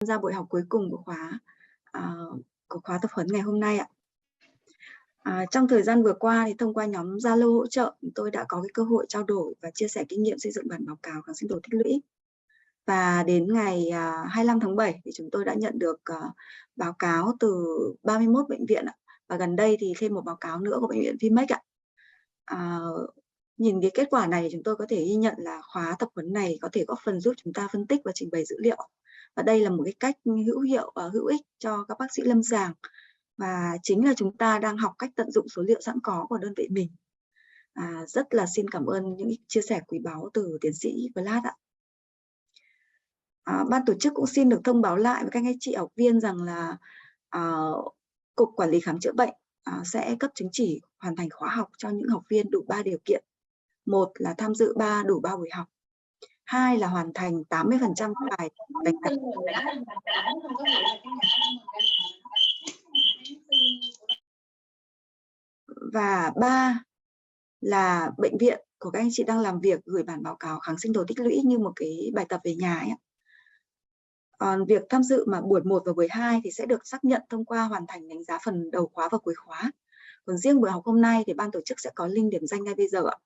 Ra buổi học cuối cùng của khóa tập huấn ngày hôm nay ạ. Trong thời gian vừa qua thì thông qua nhóm Zalo hỗ trợ, tôi đã có cái cơ hội trao đổi và chia sẻ kinh nghiệm xây dựng bản báo cáo kháng sinh đồ tích lũy. Và đến ngày 25 tháng 7 thì chúng tôi đã nhận được báo cáo từ 31 bệnh viện ạ. Và gần đây thì thêm một báo cáo nữa của bệnh viện Vinmec ạ. Nhìn cái kết quả này chúng tôi có thể ghi nhận là khóa tập huấn này có thể góp phần giúp chúng ta phân tích và trình bày dữ liệu. Và đây là một cái cách hữu hiệu và hữu ích cho các bác sĩ lâm sàng. Và chính là chúng ta đang học cách tận dụng số liệu sẵn có của đơn vị mình. Rất là xin cảm ơn những chia sẻ quý báu từ tiến sĩ Vlad ạ. Ban tổ chức cũng xin được thông báo lại với các anh chị học viên rằng là Cục Quản lý Khám chữa bệnh sẽ cấp chứng chỉ hoàn thành khóa học cho những học viên đủ 3 điều kiện. Một là tham dự đủ 3 buổi học. Hai là hoàn thành 80% bài đánh giá. Và ba là bệnh viện của các anh chị đang làm việc gửi bản báo cáo kháng sinh đồ tích lũy như một cái bài tập về nhà ấy. Còn việc tham dự mà buổi 1 và buổi 2 thì sẽ được xác nhận thông qua hoàn thành đánh giá phần đầu khóa và cuối khóa. Còn riêng buổi học hôm nay thì ban tổ chức sẽ có link điểm danh ngay bây giờ ạ.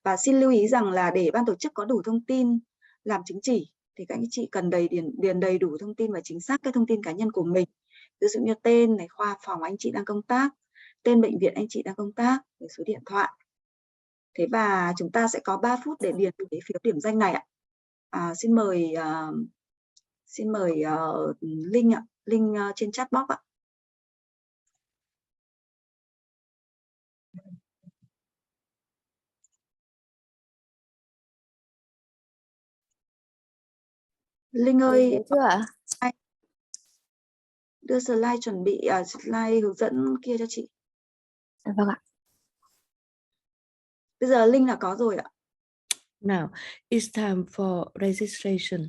Và xin lưu ý rằng là để ban tổ chức có đủ thông tin làm chứng chỉ thì các anh chị cần điền đầy đủ thông tin và chính xác cái thông tin cá nhân của mình. Ví dụ như tên này, khoa phòng anh chị đang công tác, tên bệnh viện anh chị đang công tác, với số điện thoại. Thế và chúng ta sẽ có 3 phút để điền cái phiếu điểm danh này ạ. Xin mời Linh ạ, Linh trên chat box ạ. Linh ơi, chưa ạ? Đưa slide chuẩn bị slide hướng dẫn kia cho chị. Vâng ạ. Bây giờ Linh là có rồi ạ. Now, it's time for registration.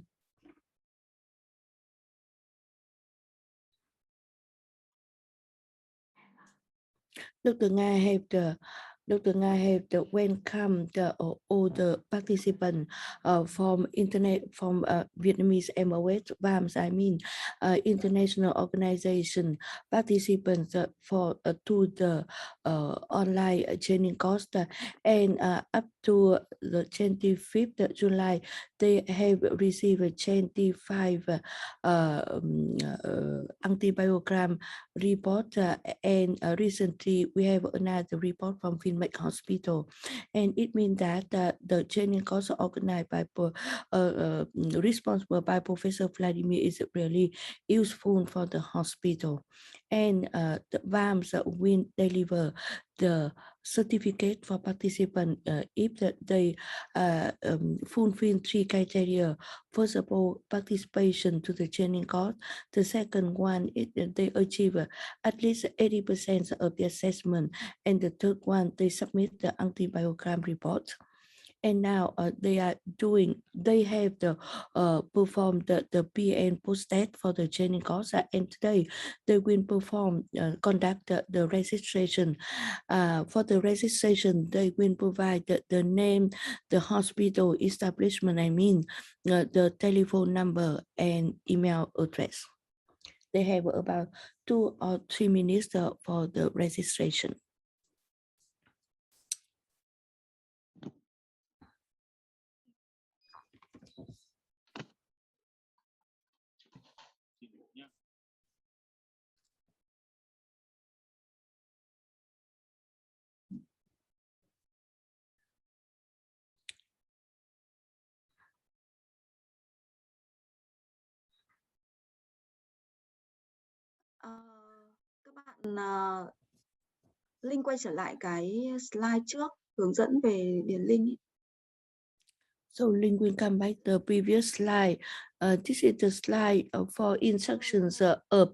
Dr. Nga have the welcome all the participants from Vietnamese MOS VAMS, international organization participants to the online training course, and up to the 25th of July they have received 25 antibiogram report, and recently we have another report from Vinmec Hospital, and it means that the training course organized by responsible by Professor Vladimir is really useful for the hospital, and the VAMS will deliver the certificate for participants if they fulfill 3 criteria. First of all, participation to the training course. The second one is that they achieve at least 80% of the assessment, and the third one, they submit the antibiogram report. And now they have the perform the PN post test for the training course, and today they will conduct the registration. For the registration, they will provide the name, the hospital establishment, the telephone number and email address. They have about 2 or 3 minutes for the registration. Các bạn Linh quay trở lại cái slide trước hướng dẫn về điền link. So Linh will come back the previous slide. This is the slide for instructions of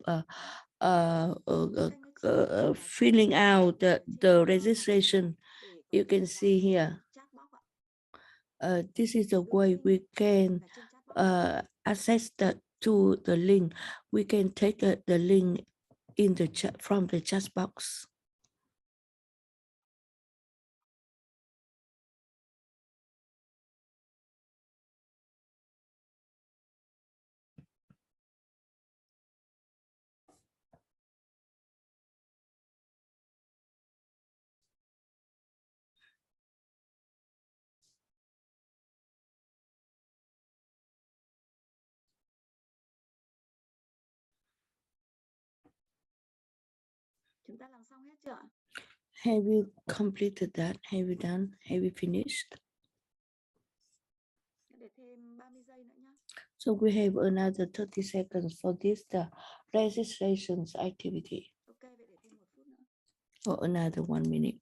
filling out the registration. You can see here. This is the way we can access to the link. We can take the link in the chat from the chat box. Chúng ta làm xong hết chưa ạ? Have you completed that? Have you done? Have you finished? Để thêm 30 giây nữa nhé. So we have another 30 seconds for this registration activity. Ok, vậy để thêm 1 phút nữa. Or another 1 minute.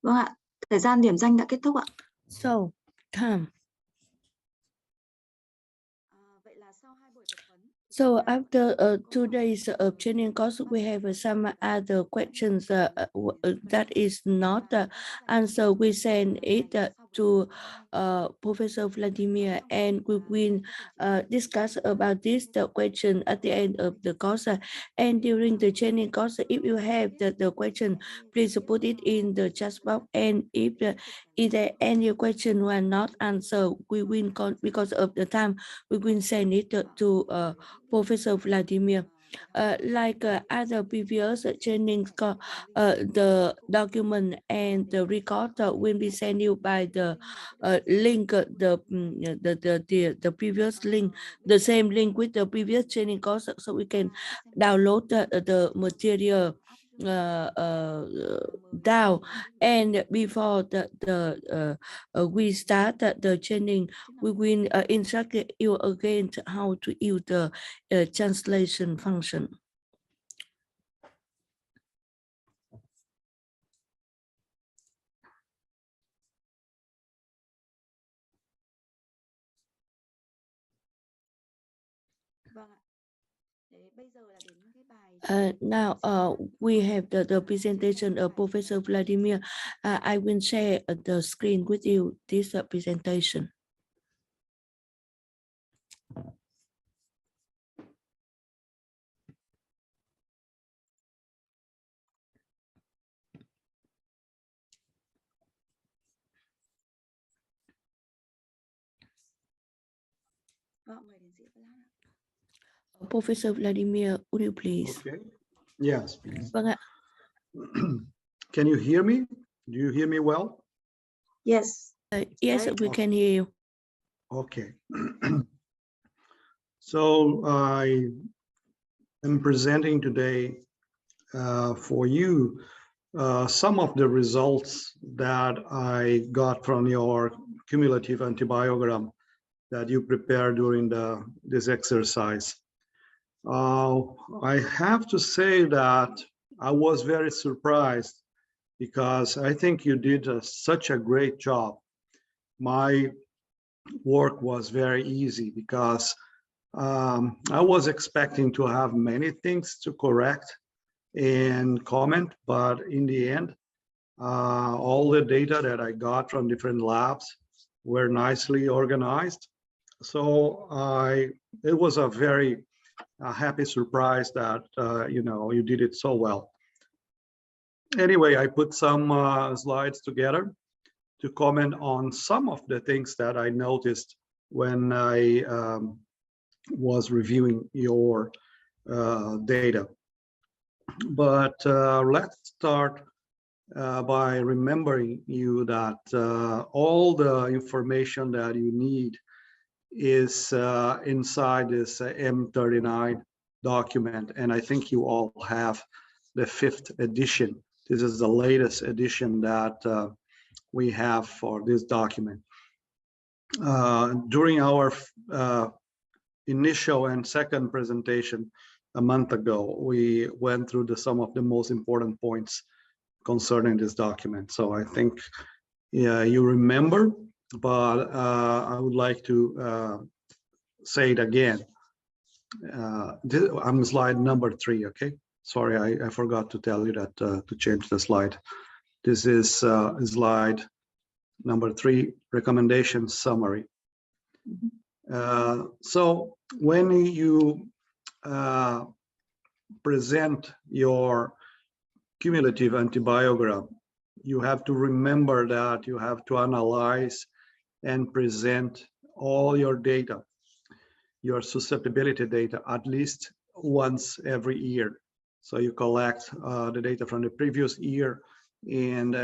Vâng ạ, thời gian điểm danh đã kết thúc ạ. So, come. Vậy là sau 2 buổi tập huấn. So after 2 days of training course, we have some other questions that is not answered. We send it to Professor Vladimir, and we will discuss about this the question at the end of the course. And during the training course, if you have the question, please put it in the chat box. And if there any question were not answered, we will because of the time, we will send it to Professor Vladimir. Like other previous trainings, the document and the record will be sent you by the link, the previous link, the same link with the previous training course, so we can download the material down. And before we start the training, we will instruct you again how to use the translation function. Vâng ạ. Đấy, bây giờ là đến cái bài Now we have the presentation of Professor Vladimir. I will share the screen with you, this presentation. Vâng, mời tiến sĩ Vladimir. Professor Vladimir, would you please? Okay. Yes, please. Vâng ạ. Can you hear me? Do you hear me well? Yes. Yes, Right. we can hear you. Okay. So I am presenting today for you some of the results that I got from your cumulative antibiogram that you prepared during this exercise. I have to say that I was very surprised because I think you did such a great job. My work was very easy because I was expecting to have many things to correct and comment, but in the end, all the data that I got from different labs were nicely organized. So it was a very happy surprise that you did it so well. Anyway, I put some slides together to comment on some of the things that I noticed when I was reviewing your data. But let's start by remembering you that all the information that you need is inside this M39 document, and I think you all have the 5th edition. This is the latest edition that we have for this document. During our initial and second presentation a month ago, we went through some of the most important points concerning this document. So I think you remember, but I would like to say it again. I'm slide number 3, okay? Sorry, I forgot to tell you that to change the slide. This is slide number 3, recommendation summary. So when you present your cumulative antibiogram, you have to remember that you have to analyze and present all your data, your susceptibility data, at least once every year. So you collect the data from the previous year and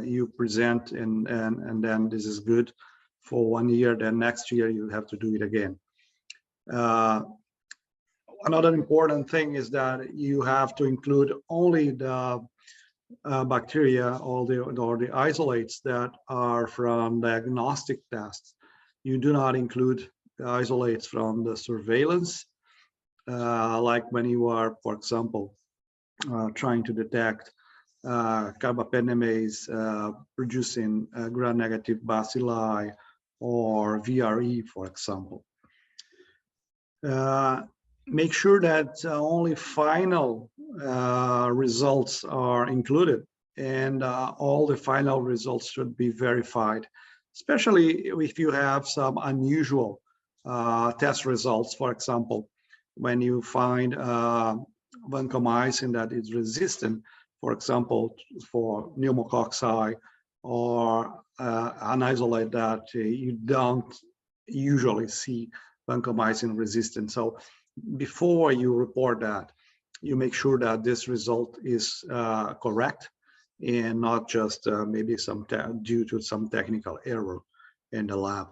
you present, and then this is good for 1 year. Then next year you have to do it again. Another important thing is that you have to include only the bacteria or the isolates that are from diagnostic tests. You do not include the isolates from the surveillance, like when you are, for example, trying to detect carbapenemase producing gram-negative bacilli or VRE, for example. Make sure that only final results are included, and all the final results should be verified, especially if you have some unusual test results. For example, when you find vancomycin that is resistant, for example, for pneumococci, or an isolate that you don't usually see vancomycin resistant. So before you report that, you make sure that this result is correct and not just maybe due to some technical error in the lab.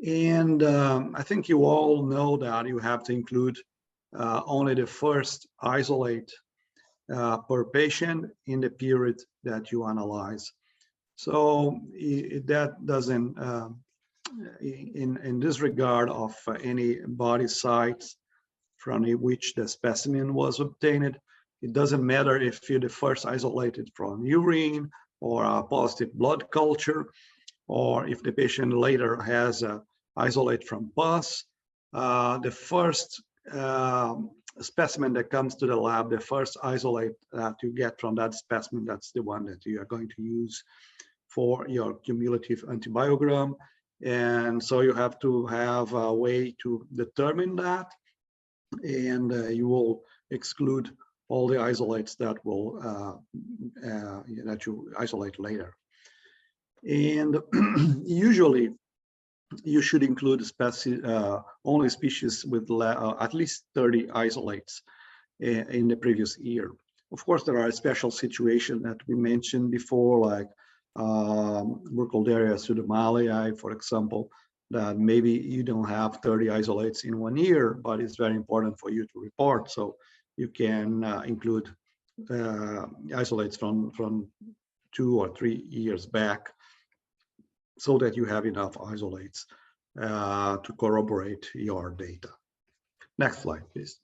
And I think you all know that you have to include only the first isolate per patient in the period that you analyze. So that doesn't, in this regard of any body sites from which the specimen was obtained, it doesn't matter if you're the first isolated from urine or a positive blood culture, or if the patient later has a isolate from pus. The first specimen that comes to the lab, the first isolate that you get from that specimen, that's the one that you are going to use for your cumulative antibiogram. And so you have to have a way to determine that, and you will exclude all the isolates that will that you isolate later. And usually you should include only species with at least 30 isolates in the previous year. Of course, there are special situations that we mentioned before, like Burkholderia pseudomallei, for example, that maybe you don't have 30 isolates in 1 year, but it's very important for you to report. So you can include isolates from 2 or 3 years back, so that you have enough isolates to corroborate your data. Next slide, please.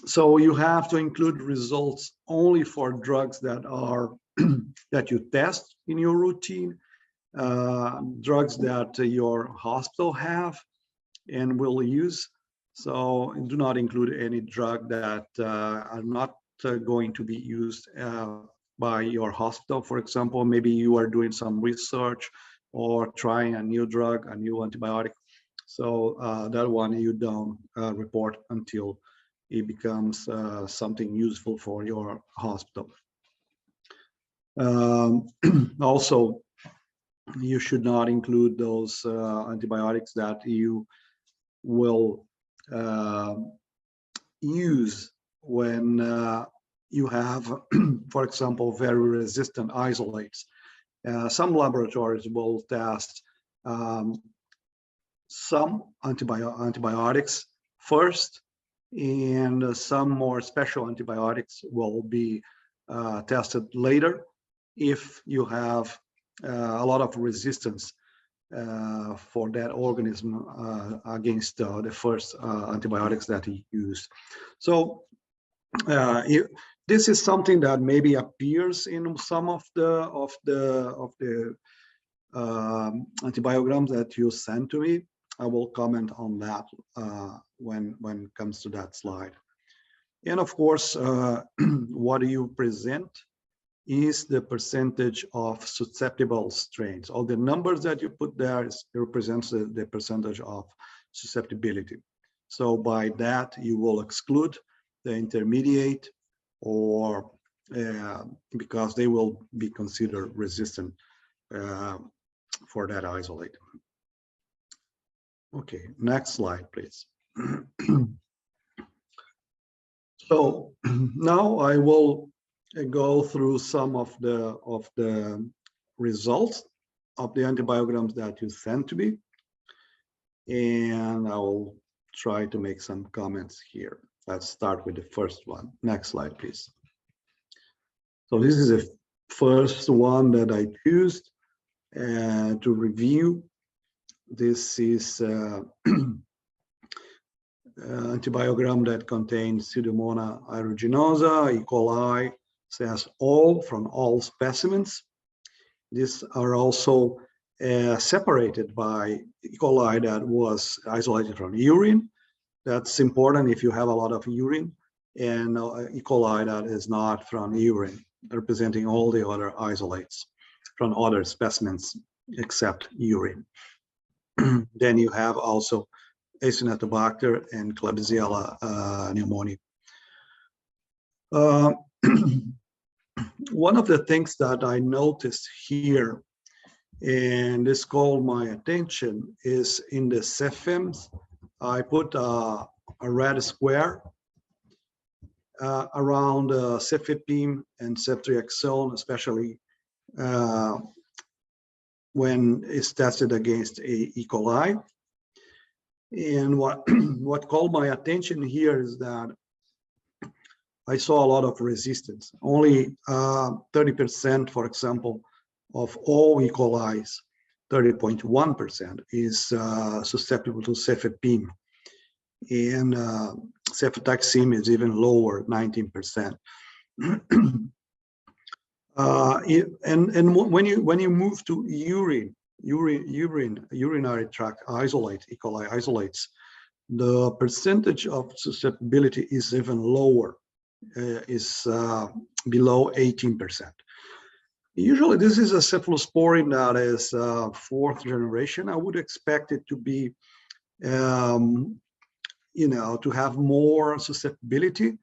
So you have to include results only for drugs that are that you test in your routine, drugs that your hospital have and will use. So do not include any drug that are not going to be used by your hospital. For example, maybe you are doing some research or trying a new drug, a new antibiotic. So that one you don't report until it becomes something useful for your hospital. Also, you should not include those antibiotics that you will use when you have, for example, very resistant isolates. Some laboratories will test some antibiotics first, and some more special antibiotics will be tested later if you have a lot of resistance for that organism against the first antibiotics that he used. So this is something that maybe appears in some of the antibiograms that you sent to me. I will comment on that when it comes to that slide. And of course, what you present is the percentage of susceptible strains. All the numbers that you put there represents the percentage of susceptibility. So by that, you will exclude the intermediate, or because they will be considered resistant for that isolate. Okay, next slide, please. So now I will go through some of the results of the antibiograms that you sent to me, and I will try to make some comments here. Let's start with the first one. Next slide, please. So this is the first one that I used to review. This is antibiogram that contains Pseudomonas aeruginosa, E. coli, says all from all specimens. These are also separated by E. coli that was isolated from urine. That's important if you have a lot of urine, and E. coli that is not from urine, representing all the other isolates from other specimens except urine. Then you have also Acinetobacter and Klebsiella pneumoniae. One of the things that I noticed here, and this called my attention, is in the CEPHEMs, I put a red square around cefepime and ceftriaxone, especially when it's tested against E. coli. And what called my attention here is that I saw a lot of resistance. Only 30%, for example, of all E. coli's, 30.1% is susceptible to cefepime. And cefotaxime is even lower, 19%. And when you move to urinary tract isolate, E. coli isolates, the percentage of susceptibility is even lower, is below 18%. Usually this is a cephalosporin that is fourth generation. I would expect it to be, to have more susceptibility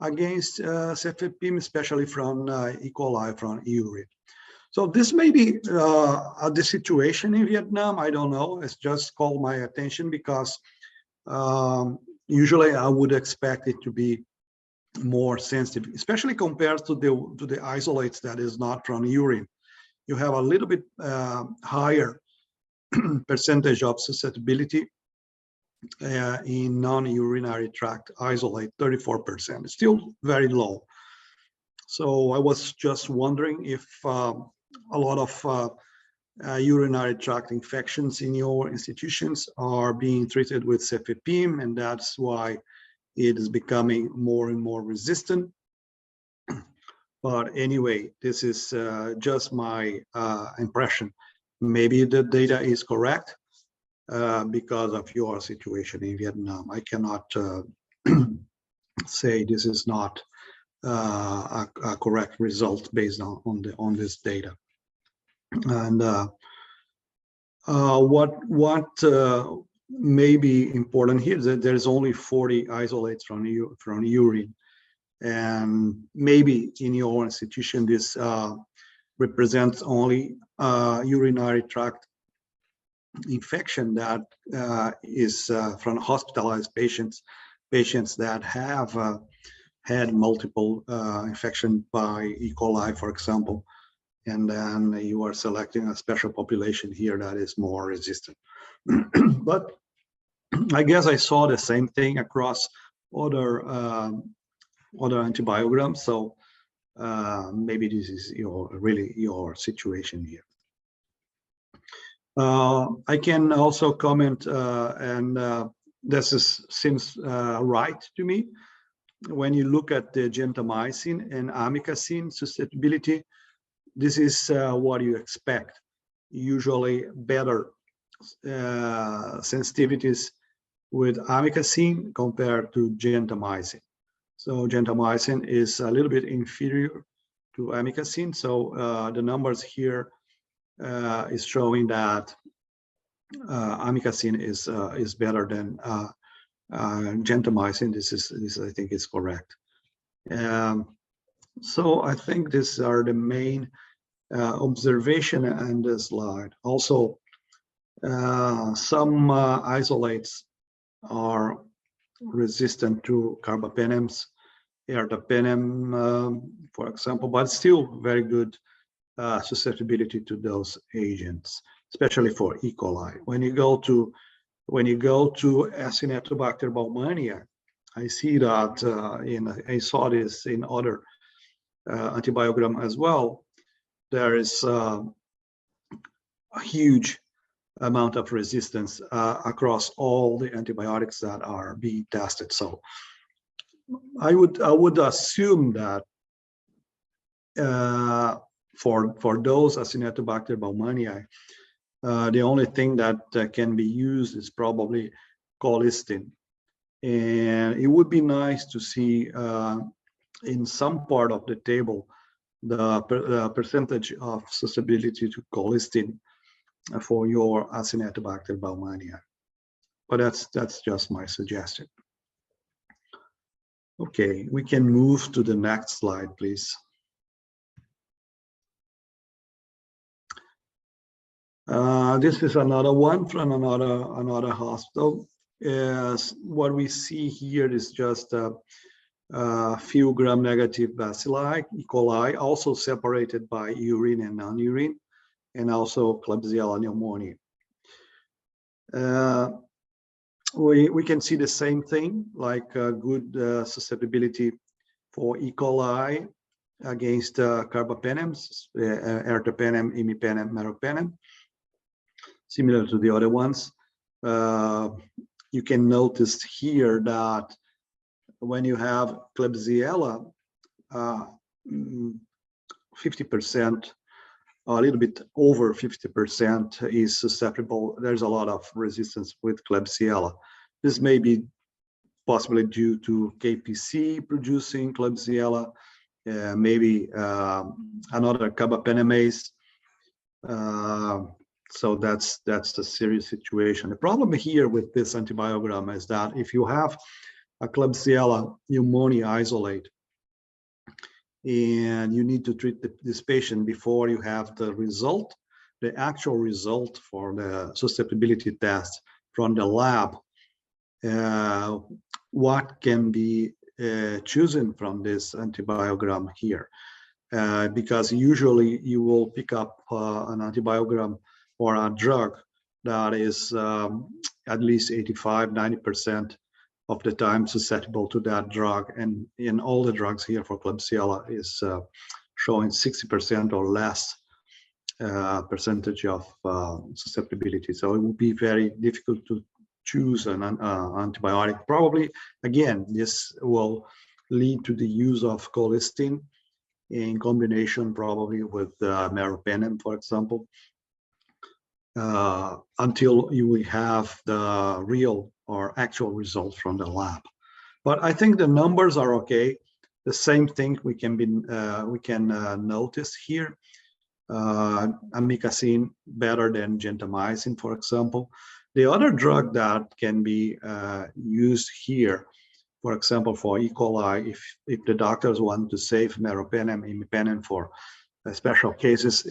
against cefepime, especially from E. coli from urine. So this may be the situation in Vietnam. I don't know. It's just called my attention because usually I would expect it to be more sensitive, especially compared to the isolates that is not from urine. You have a little bit higher percentage of susceptibility in non-urinary tract isolate, 34%. It's still very low. So I was just wondering if a lot of urinary tract infections in your institutions are being treated with cefepime, and that's why it is becoming more and more resistant. But anyway, this is just my impression. Maybe the data is correct because of your situation in Vietnam. I cannot say this is not a correct result based on this data. And what may be important here is that there's only 40 isolates from urine, and maybe in your institution this represents only urinary tract infection that is from hospitalized patients that have had multiple infection by E. coli, for example, and then you are selecting a special population here that is more resistant. But I guess I saw the same thing across other antibiograms, so maybe this is really your situation here. I can also comment, and this seems right to me. When you look at the gentamicin and amikacin susceptibility, this is what you expect. usually better sensitivities with amikacin compared to gentamicin. So gentamicin is a little bit inferior to amikacin. So the numbers here is showing that amikacin is better than gentamicin. This I think is correct. So I think these are the main observation in this slide. Also, some isolates are resistant to carbapenems, ertapenem, for example, but still very good susceptibility to those agents, especially for E. coli. When you go to Acinetobacter baumannii, I see that I saw this in other antibiogram as well. There is a huge amount of resistance across all the antibiotics that are being tested. So I would assume that for those Acinetobacter baumannii, the only thing that can be used is probably colistin. And it would be nice to see in some part of the table the percentage of susceptibility to colistin for your Acinetobacter baumannii. But that's just my suggestion. Okay, we can move to the next slide, please. This is another one from another hospital. What we see here is just a few gram-negative bacilli, E. coli, also separated by urine and non-urine, and also Klebsiella pneumoniae. We can see the same thing, like good susceptibility for E. coli against carbapenems, ertapenem, imipenem, meropenem, similar to the other ones. You can notice here that when you have Klebsiella, 50%, a little bit over 50% is susceptible. There's a lot of resistance with Klebsiella. This may be possibly due to KPC producing Klebsiella, maybe another carbapenemase. So that's the serious situation. The problem here with this antibiogram is that if you have a Klebsiella pneumonia isolate and you need to treat this patient before you have the result, the actual result for the susceptibility test from the lab, what can be chosen from this antibiogram here? Because usually you will pick up an antibiogram or a drug that is at least 85–90% of the time susceptible to that drug, and in all the drugs here for Klebsiella is showing 60% or less percentage of susceptibility. So it will be very difficult to choose an antibiotic. Probably, again, this will lead to the use of colistin in combination probably with meropenem, for example, until you will have the real or actual results from the lab. But I think the numbers are okay. The same thing we can notice here. Amikacin better than gentamicin, for example. The other drug that can be used here, for example, for E. coli, if the doctors want to save meropenem, imipenem for special cases,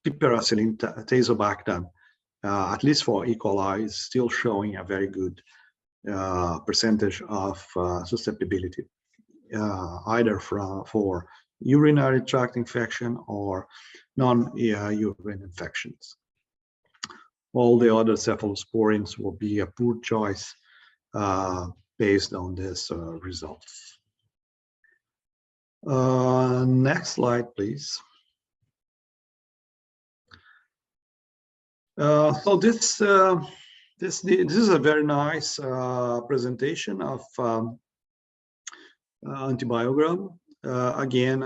piperacillin tazobactam, at least for E. coli, is still showing a very good percentage of susceptibility, either for urinary tract infection or non-urine infections. All the other cephalosporins will be a poor choice based on this results. Next slide, please. So this is a very nice presentation of antibiogram. Again,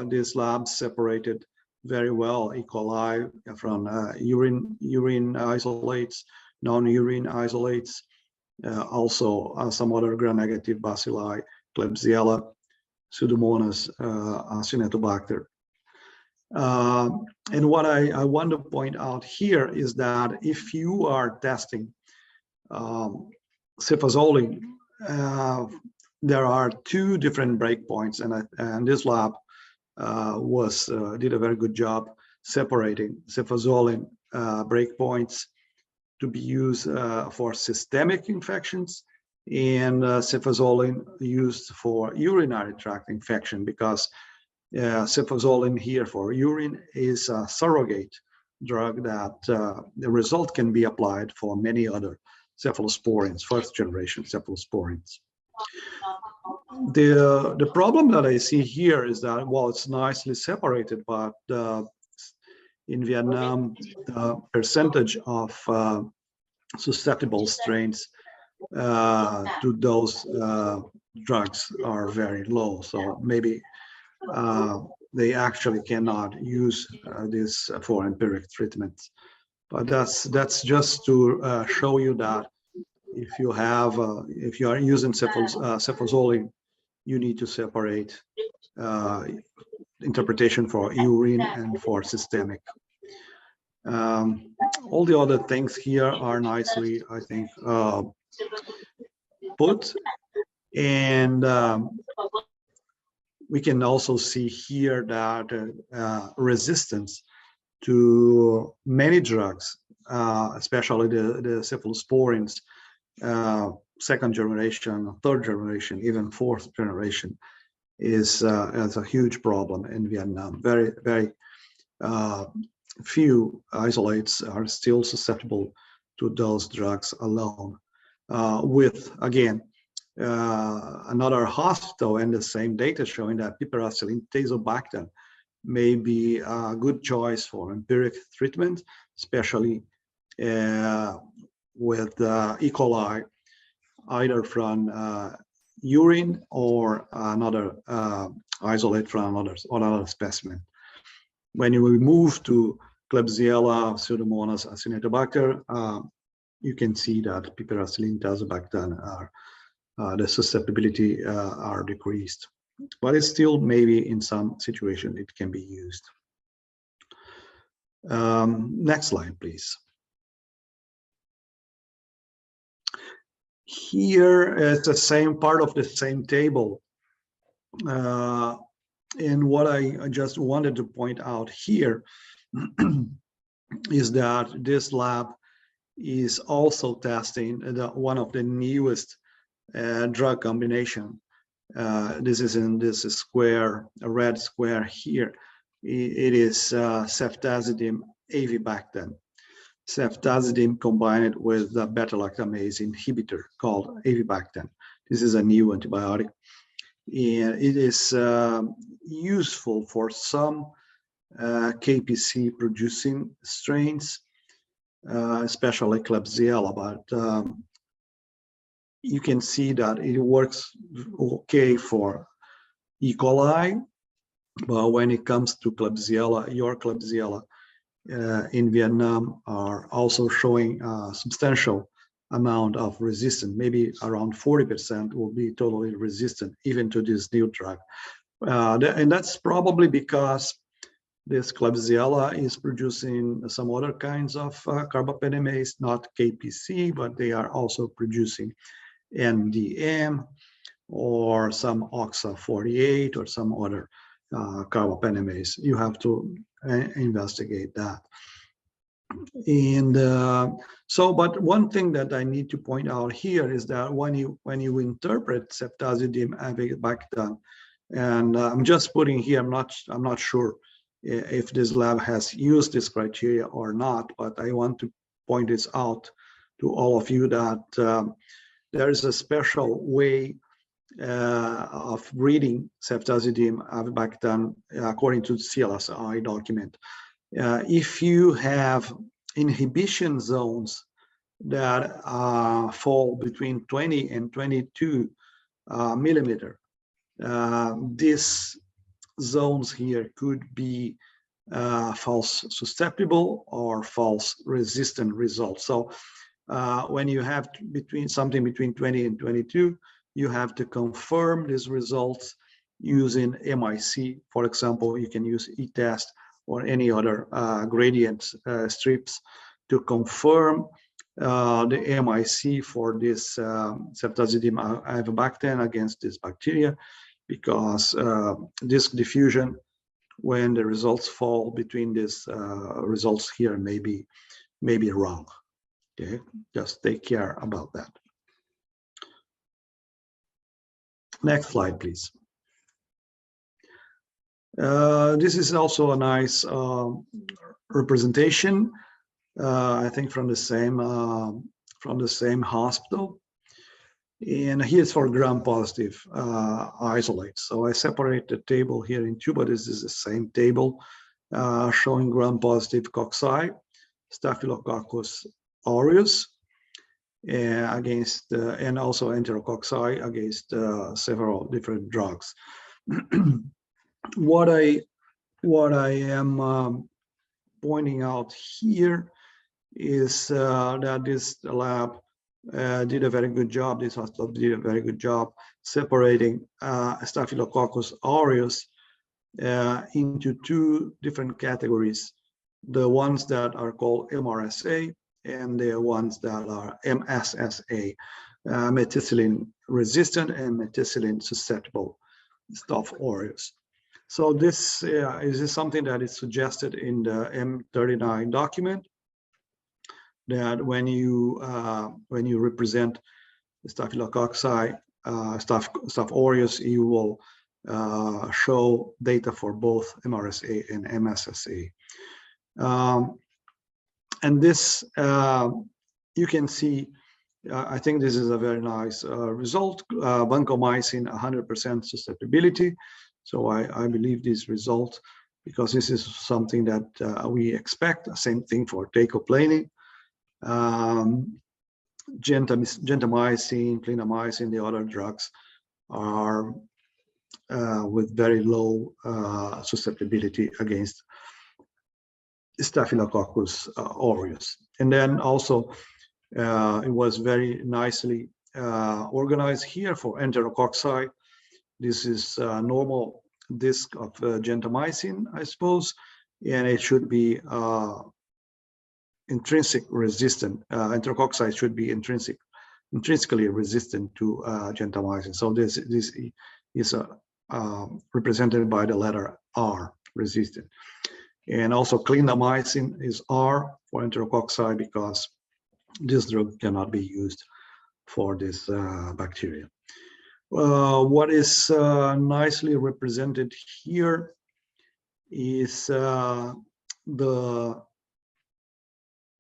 this lab separated very well E. coli from urine isolates, non-urine isolates, also some other gram-negative bacilli, Klebsiella, Pseudomonas, Acinetobacter. And what I want to point out here is that if you are testing cefazolin, there are two different breakpoints, and this lab did a very good job separating cefazolin breakpoints to be used for systemic infections and cefazolin used for urinary tract infection, because cefazolin here for urine is a surrogate drug that the result can be applied for many other cephalosporins, first generation cephalosporins. The problem that I see here is that, well, it's nicely separated, but in Vietnam, the percentage of susceptible strains to those drugs are very low. So maybe they actually cannot use this for empiric treatment. But that's just to show you that if you are using cefazolin, you need to separate interpretation for urine and for systemic. All the other things here are nicely, I think, put, and we can also see here that resistance to many drugs, especially the cephalosporins, second generation, third generation, even fourth generation, is a huge problem in Vietnam. Very, very few isolates are still susceptible to those drugs alone. With, again, another hospital and the same data showing that piperacillin tazobactam may be a good choice for empiric treatment, especially with E. coli, either from urine or another isolate from another specimen. When you move to Klebsiella, Pseudomonas, Acinetobacter, you can see that piperacillin tazobactam the susceptibility are decreased, but it's still maybe in some situation it can be used. Next slide, please. Here is the same part of the same table. And what I just wanted to point out here is that this lab is also testing one of the newest drug combination. This is in this square, a red square here. It is ceftazidime avibactam. Ceftazidime combined with the beta-lactamase inhibitor called avibactam. This is a new antibiotic, and it is useful for some KPC producing strains, especially Klebsiella, but you can see that it works okay for E. coli, but when it comes to Klebsiella, your Klebsiella in Vietnam are also showing a substantial amount of resistance. Maybe around 40% will be totally resistant even to this new drug. And that's probably because this Klebsiella is producing some other kinds of carbapenemase, not KPC, but they are also producing NDM or some OXA48 or some other carbapenemase. You have to investigate that. And but one thing that I need to point out here is that when you interpret ceftazidime avibactam, and I'm just putting here, I'm not sure if this lab has used this criteria or not, but I want to point this out to all of you that there is a special way of reading ceftazidime avibactam according to the CLSI document. If you have inhibition zones that fall between 20 and 22 millimeter, these zones here could be false susceptible or false resistant results. So when you have something between 20 and 22, you have to confirm these results using MIC. For example, you can use e-test or any other gradient strips to confirm the MIC for this ceftazidime avibactam against this bacteria, because disk diffusion, when the results fall between these results here, may be wrong. Okay, just take care about that. Next slide, please. This is also a nice representation, I think, from the same hospital. And here's for gram-positive isolates. So I separate the table here in two, but this is the same table showing gram-positive cocci, Staphylococcus aureus, against and also enterococci against several different drugs. What I am pointing out here is that this lab did a very good job. This hospital did a very good job separating Staphylococcus aureus into two different categories: the ones that are called MRSA and the ones that are MSSA, methicillin resistant and methicillin susceptible Staph aureus. So this is something that is suggested in the M39 document, that when you represent Staphylococci, Staph aureus, you will show data for both MRSA and MSSA. And this, you can see, I think this is a very nice result. Vancomycin 100% susceptibility. So I believe this result, because this is something that we expect. Same thing for teicoplanin. Gentamicin, clindamycin, the other drugs are with very low susceptibility against Staphylococcus aureus. And then also it was very nicely organized here for enterococci. This is a normal disk of gentamicin, I suppose, and it should be intrinsic resistant. Enterococci should be intrinsically resistant to gentamicin. So this is represented by the letter R, resistant. And also clindamycin is R for enterococci, because this drug cannot be used for this bacteria. What is nicely represented here is the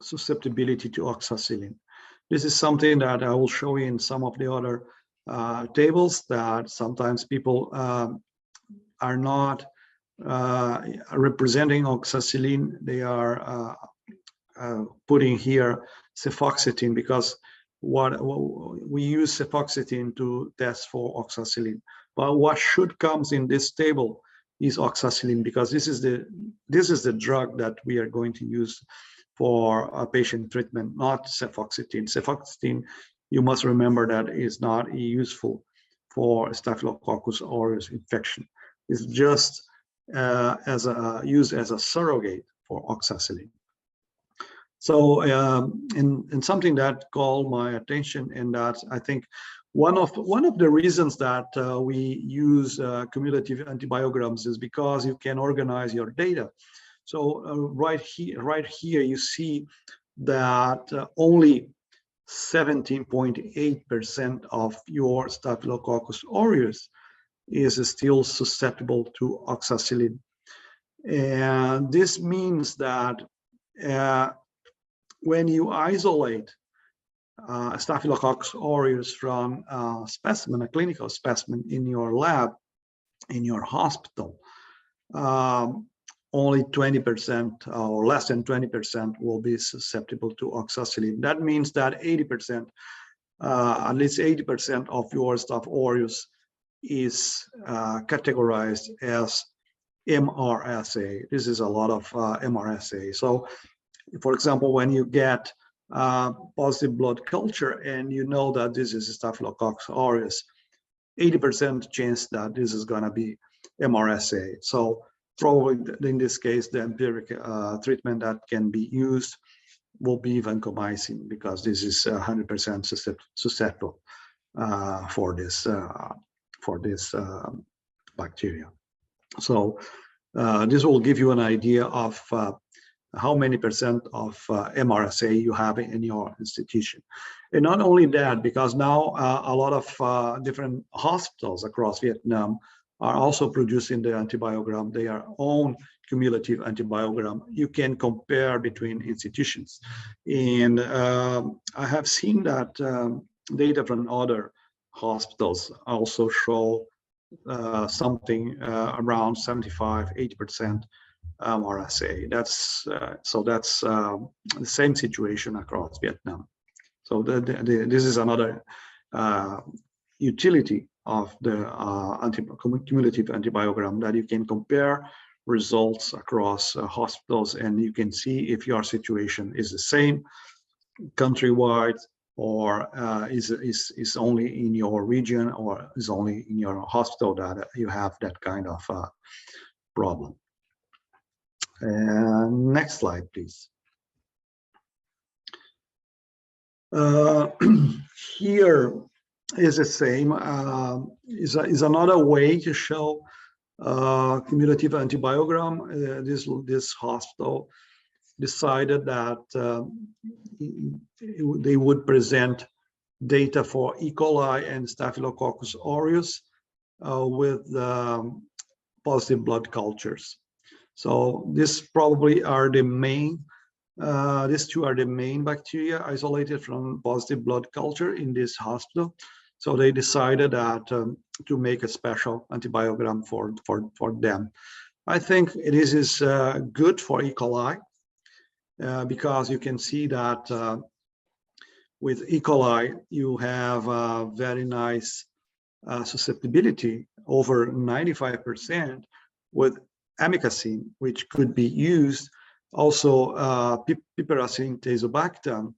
susceptibility to oxacillin. This is something that I will show you in some of the other tables, that sometimes people are not representing oxacillin. They are putting here cefoxitin, because we use cefoxitin to test for oxacillin. But what should comes in this table is oxacillin, because this is the drug that we are going to use for a patient treatment, not cefoxitin. Cefoxitin, you must remember, that is not useful for Staphylococcus aureus infection. It's just used as a surrogate for oxacillin. So in something that called my attention, and that I think one of the reasons that we use cumulative antibiograms is because you can organize your data. So right here you see that only 17.8% of your Staphylococcus aureus is still susceptible to oxacillin. And this means that when you isolate Staphylococcus aureus from a specimen, a clinical specimen in your lab, in your hospital, only 20% or less than 20% will be susceptible to oxacillin. That means that 80%, at least 80% of your Staph aureus is categorized as MRSA. This is a lot of MRSA. So, for example, when you get positive blood culture and you know that this is Staphylococcus aureus, 80% chance that this is going to be MRSA. So probably in this case, the empiric treatment that can be used will be vancomycin, because this is 100% susceptible for this bacteria. So this will give you an idea of how many percent of MRSA you have in your institution. And not only that, because now a lot of different hospitals across Vietnam are also producing the antibiogram, their own cumulative antibiogram. You can compare between institutions. And I have seen that data from other hospitals also show something around 75–80% MRSA. That's so that's the same situation across Vietnam. So this is another utility of the cumulative antibiogram, that you can compare results across hospitals, and you can see if your situation is the same countrywide, or is only in your region, or is only in your hospital that you have that kind of problem. Next slide, please. Here is the same, is another way to show cumulative antibiogram. This hospital decided that they would present data for E. coli and Staphylococcus aureus with positive blood cultures. So this probably are the main, these two are the main bacteria isolated from positive blood culture in this hospital. So they decided that to make a special antibiogram for them. I think this is good for E. coli because you can see that with E. coli you have a very nice susceptibility, over 95%, with amikacin, which could be used. Also piperacin tazobactam,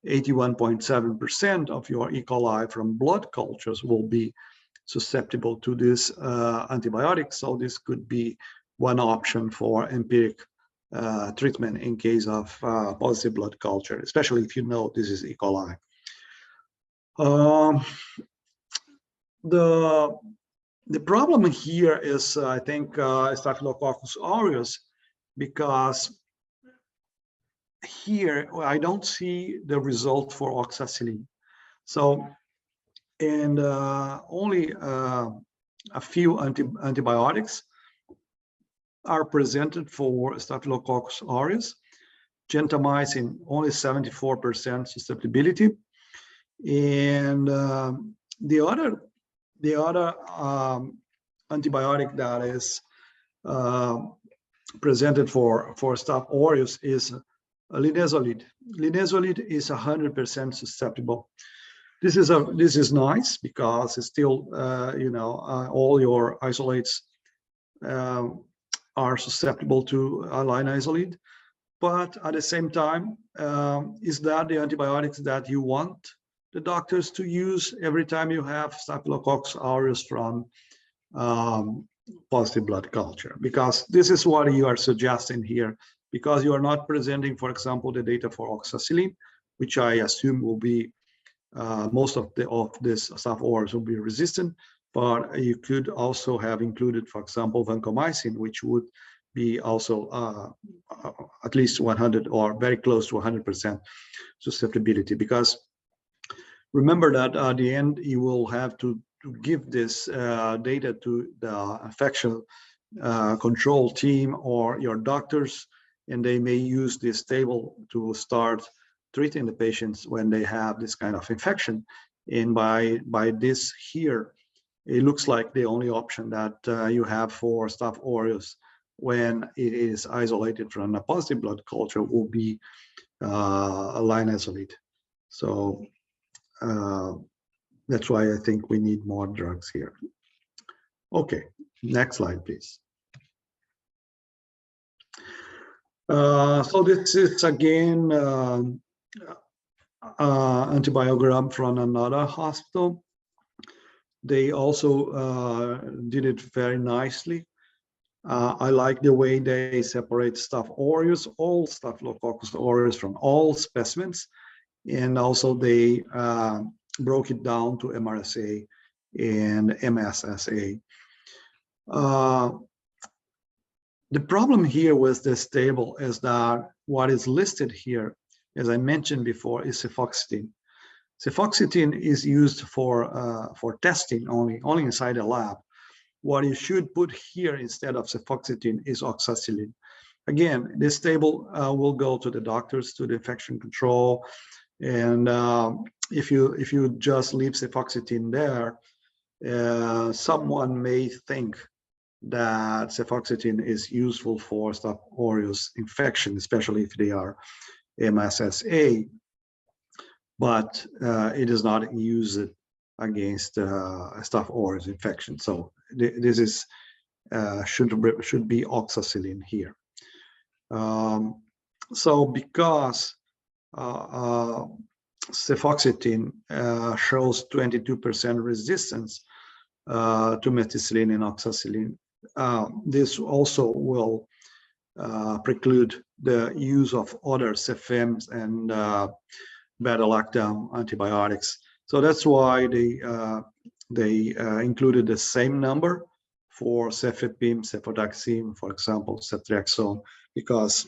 81.7% of your E. coli from blood cultures will be susceptible to this antibiotic. So this could be one option for empiric treatment in case of positive blood culture, especially if you know this is E. coli. The problem here is, I think, Staphylococcus aureus, because here I don't see the result for oxacillin. So, and only a few antibiotics are presented for Staphylococcus aureus. Gentamicin, only 74% susceptibility, and the other antibiotic that is presented for Staph aureus is linezolid. Linezolid is 100% susceptible. This is nice because it's still all your isolates are susceptible to linezolid, but at the same time, is that the antibiotics that you want the doctors to use every time you have Staphylococcus aureus from positive blood culture? Because this is what you are suggesting here, because you are not presenting, for example, the data for oxacillin, which I assume will be most of this Staph aureus will be resistant, but you could also have included, for example, vancomycin, which would be also at least 100 or very close to 100% susceptibility. Because remember that at the end, you will have to give this data to the infection control team or your doctors, and they may use this table to start treating the patients when they have this kind of infection. And by this here, it looks like the only option that you have for Staph aureus when it is isolated from a positive blood culture will be a linezolid. So that's why I think we need more drugs here. Okay, next slide, please. So this is again antibiogram from another hospital. They also did it very nicely. I like the way they separate Staph aureus, all Staphylococcus aureus from all specimens, and also they broke it down to MRSA and MSSA. The problem here with this table is that what is listed here, as I mentioned before, is cefoxitin. Cefoxitin is used for testing only inside a lab. What you should put here instead of cefoxitin is oxacillin. Again, this table will go to the doctors, to the infection control, and if you just leave cefoxitin there, someone may think that cefoxitin is useful for Staph aureus infection, especially if they are MSSA, but it is not used against Staph aureus infection. So this is should be oxacillin here. So because cefoxitin shows 22% resistance to methicillin and oxacillin, this also will preclude the use of other cefms and beta-lactam antibiotics. So that's why they included the same number for cefepime, cefotaxime, for example, ceftriaxone, because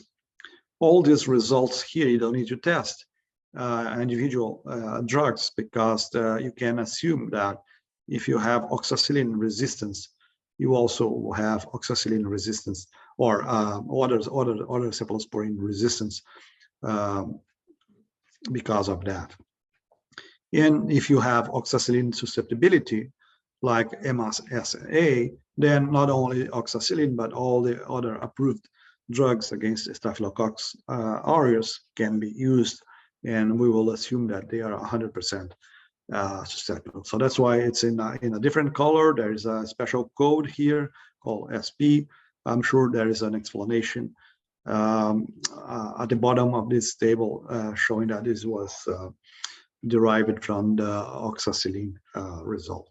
all these results here, you don't need to test individual drugs, because you can assume that if you have oxacillin resistance, you also have oxacillin resistance or other cephalosporin resistance because of that. And if you have oxacillin susceptibility, like MSSA, then not only oxacillin, but all the other approved drugs against Staphylococcus aureus can be used, and we will assume that they are 100% susceptible. So that's why it's in a different color. There is a special code here called SP. I'm sure there is an explanation at the bottom of this table showing that this was derived from the oxacillin result.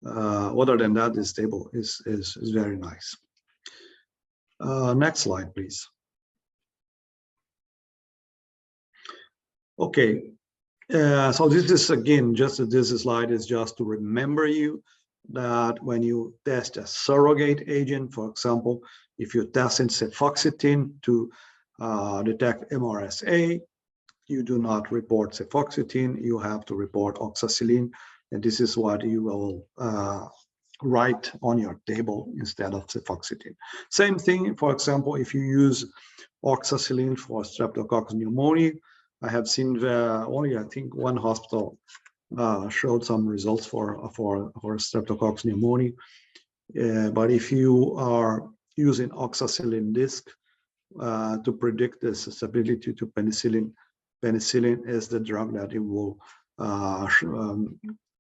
Other than that, this table is very nice. Next slide, please. Okay, so this is again, this slide is just to remember you that when you test a surrogate agent, for example, if you test in cefoxitin to detect MRSA, you do not report cefoxitin, you have to report oxacillin, and this is what you will write on your table instead of cefoxitin. Same thing, for example, if you use oxacillin for Streptococcus pneumoniae. I have seen only, I think, one hospital showed some results for Streptococcus pneumoniae. But if you are using oxacillin disc to predict the susceptibility to penicillin, penicillin is the drug that it will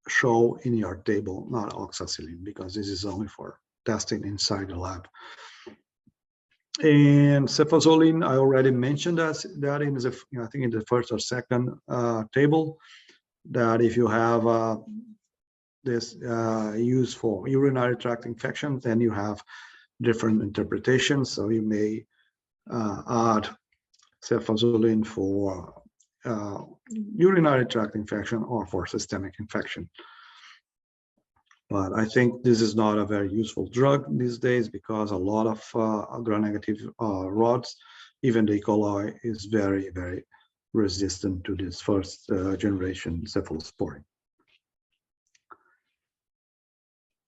show in your table, not oxacillin, because this is only for testing inside the lab. And cefazolin, I already mentioned that in the, I think in the first or second table, that if you have this use for urinary tract infections, then you have different interpretations. So you may add cefazolin for urinary tract infection or for systemic infection. But I think this is not a very useful drug these days, because a lot of gram-negative rods, even the E. coli, is very, very resistant to this first generation cephalosporin.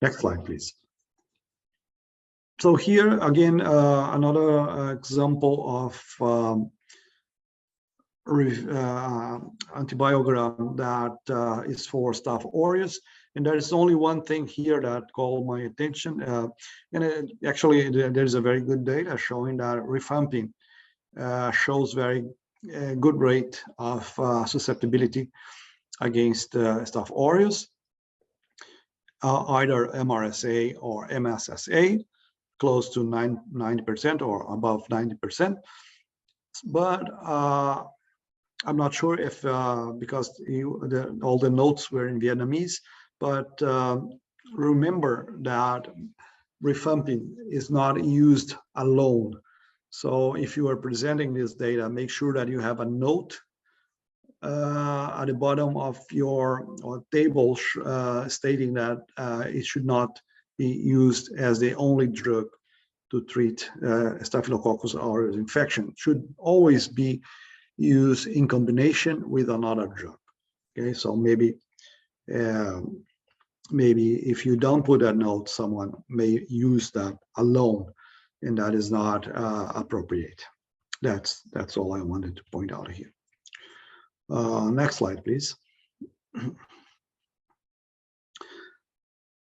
Next slide, please. So here again, another example of antibiogram that is for Staph aureus. And there is only one thing here that called my attention. Actually, there's a very good data showing that rifampin shows very good rate of susceptibility against Staph aureus, either MRSA or MSSA. close to 90% or above 90%. But I'm not sure if because all the notes were in Vietnamese, but remember that rifampin is not used alone. So if you are presenting this data, make sure that you have a note at the bottom of your table stating that it should not be used as the only drug to treat Staphylococcus aureus infection. It should always be used in combination with another drug. Okay, so maybe if you don't put a note, someone may use that alone, and that is not appropriate. That's all I wanted to point out here. Next slide, please.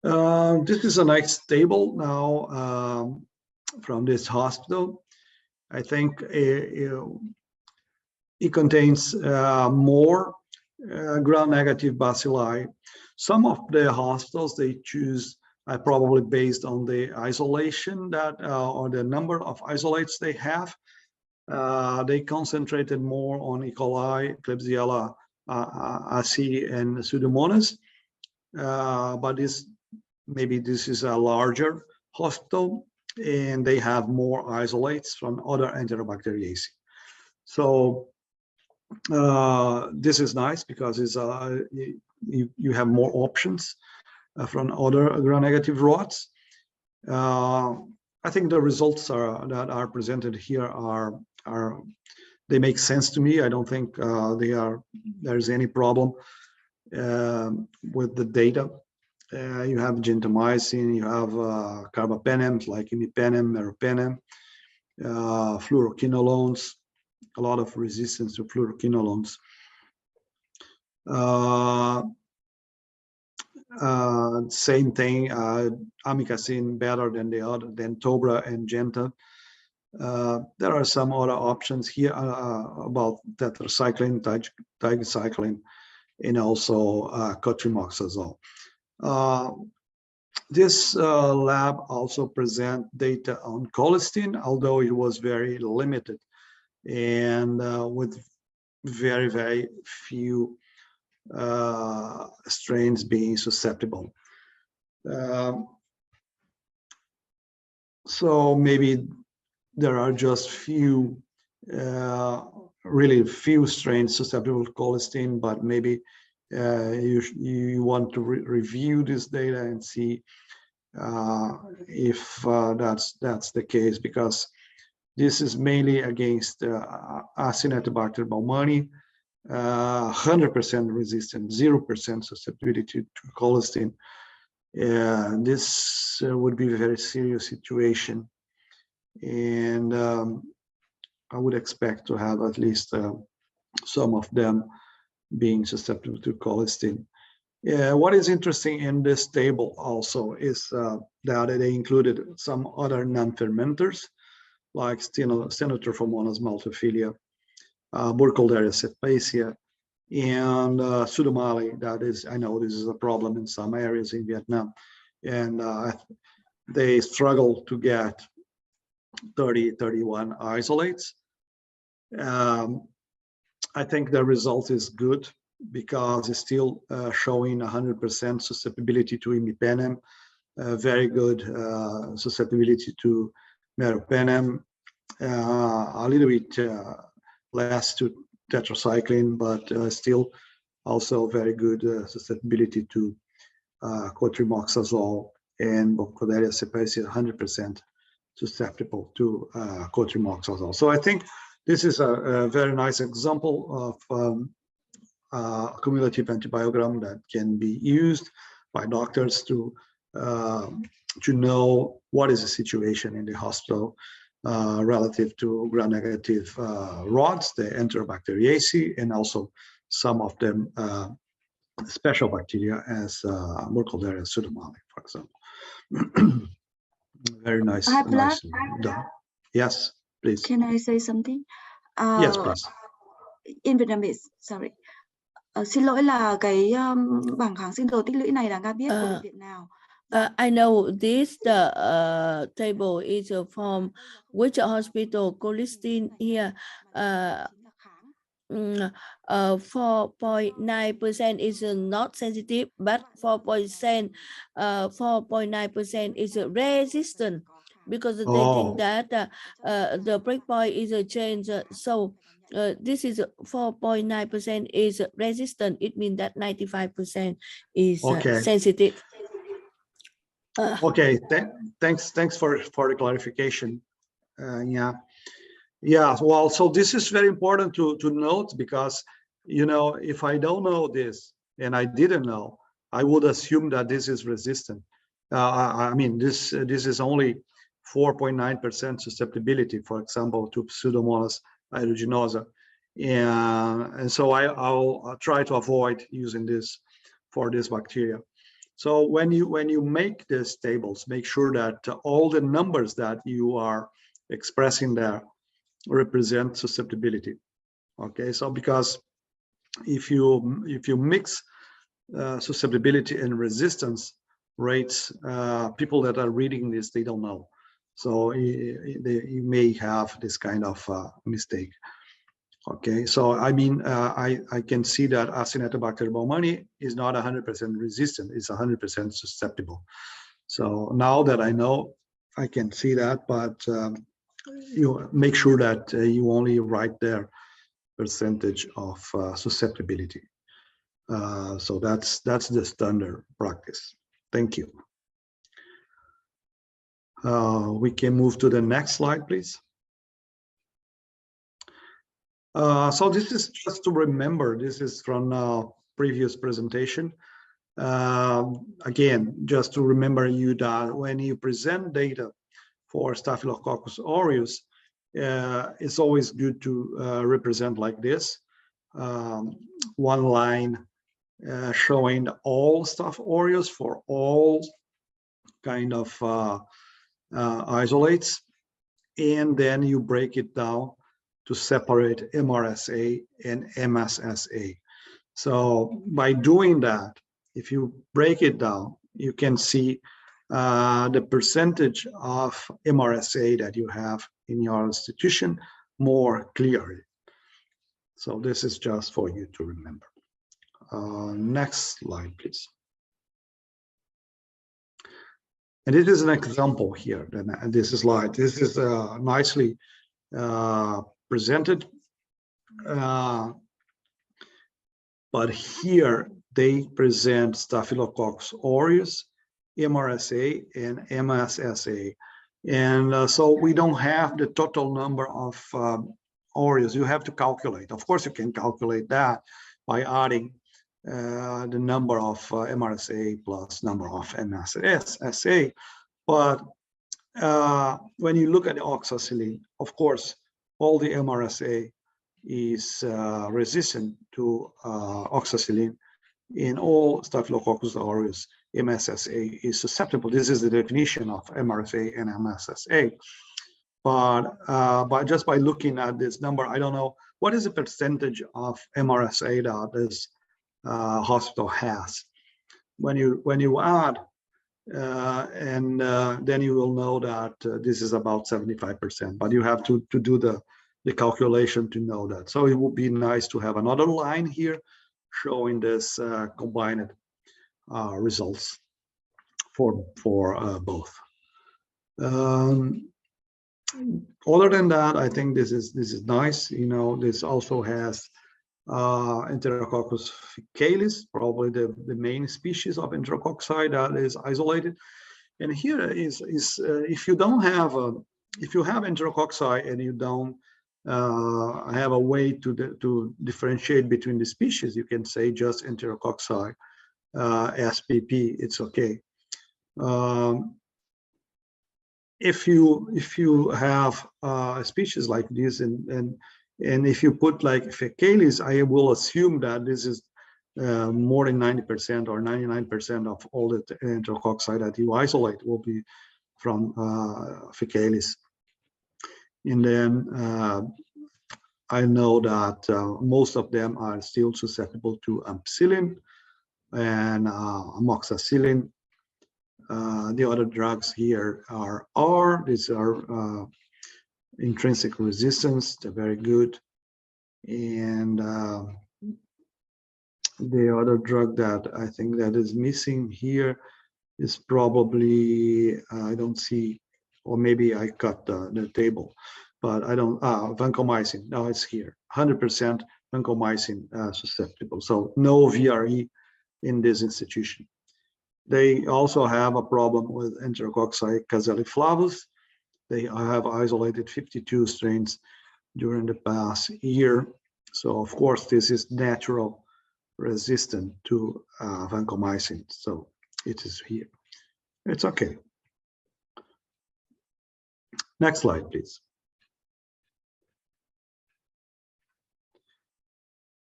This is a nice table now from this hospital. I think it contains more gram-negative bacilli. Some of the hospitals, they choose probably based on the isolation that or the number of isolates they have. They concentrated more on E. coli, Klebsiella aceti, and Pseudomonas. But maybe this is a larger hospital, and they have more isolates from other Enterobacteriaceae. So this is nice because it's you have more options from other gram-negative rods. I think the results that are presented here are they make sense to me. I don't think there's any problem with the data. You have gentamicin, you have carbapenems like imipenem, meropenem, fluoroquinolones, a lot of resistance to fluoroquinolones. Same thing, amikacin better than Tobra and Genta. There are some other options here about tetracycline, tigecycline, and also cotrimoxazole. This lab also present data on colistin, although it was very limited and with very, very few strains being susceptible. So maybe there are just really few strains susceptible to colistin, but maybe you want to review this data and see if that's the case, because this is mainly against Acinetobacter baumannii, 100% resistant, 0% susceptibility to colistin. This would be a very serious situation, and I would expect to have at least some of them being susceptible to colistin. What is interesting in this table also is that they included some other non-fermenters like Stenotrophomonas maltophilia, Burkholderia cepacia, and Pseudomallei. That is, I know this is a problem in some areas in Vietnam, and they struggle to get 31 isolates. I think the result is good because it's still showing 100% susceptibility to imipenem, very good susceptibility to meropenem, a little bit less to tetracycline, but still also very good susceptibility to cotrimoxazole, and Burkholderia cepacia 100% susceptible to cotrimoxazole. So I think this is a very nice example of cumulative antibiogram that can be used by doctors to know what is the situation in the hospital relative to gram-negative rods, the Enterobacteriaceae, and also some of them special bacteria as Burkholderia pseudomallei, for example. Very nice. Nice done. Yes, please. Can I say something? Yes, please. In Vietnamese, sorry. Xin lỗi là cái bảng kháng sinh đồ tích lũy này là Nga biết của bệnh viện nào, I know this, the table is from which hospital, cholesterol here, 4.9% is not sensitive, but 4.9% is resistant, because they think that the breakpoint is a change. So this is 4.9% is resistant. It means that 95% is sensitive. Okay, thanks for the clarification. Yeah. Well, so this is very important to note, because if I don't know this, and I didn't know, I would assume that this is resistant. I mean, this is only 4.9% susceptibility, for example, to Pseudomonas aeruginosa, and so I'll try to avoid using this for this bacteria. So when you make these tables, make sure that all the numbers that you are expressing there represent susceptibility. Okay, so because if you mix susceptibility and resistance rates, people that are reading this, they don't know, so you may have this kind of mistake. Okay, so I mean, I can see that Acinetobacter baumannii is not 100% resistant, it's 100% susceptible. So now that I know, I can see that, but you make sure that you only write their percentage of susceptibility. So that's the standard practice. Thank you. We can move to the next slide, please. So this is just to remember, this is from previous presentation. Again, just to remember you that when you present data for Staphylococcus aureus, it's always good to represent like this. One line showing all Staph aureus for all kind of isolates, and then you break it down to separate MRSA and MSSA. So by doing that, if you break it down, you can see the percentage of MRSA that you have in your institution more clearly. So this is just for you to remember. Next slide, please. And it is an example here. And this is nicely presented. But here they present Staphylococcus aureus, MRSA, and MSSA. And so we don't have the total number of aureus. You have to calculate. Of course, you can calculate that by adding the number of MRSA plus number of MSSA. But when you look at the oxacillin, of course, all the MRSA is resistant to oxacillin. In all Staphylococcus aureus, MSSA is susceptible. This is the definition of MRSA and MSSA. But just by looking at this number, I don't know what is the percentage of MRSA that this hospital has. When you add, then you will know that this is about 75%. But you have to do the calculation to know that. So it would be nice to have another line here showing this combined results for both. Other than that, I think this is nice. You know, this also has Enterococcus faecalis, probably the main species of Enterococci that is isolated. And here is if you don't have if you have Enterococci and you don't have a way to differentiate between the species, you can say just Enterococci SPP. It's okay. If you have a species like this, and if you put like faecalis, I will assume that this is more than 90% or 99% of all the Enterococci that you isolate will be from faecalis. And then I know that most of them are still susceptible to ampicillin and amoxicillin. The other drugs here are these are intrinsic resistance. They're very good. And the other drug that I think that is missing here is probably, I don't see, or maybe I cut the table, but I don't, vancomycin, no, it's here, 100% vancomycin susceptible. So no VRE in this institution. They also have a problem with Enterococci caselli-flavus. They have isolated 52 strains during the past year. So of course, this is natural resistant to vancomycin. So it is here. It's okay. Next slide, please.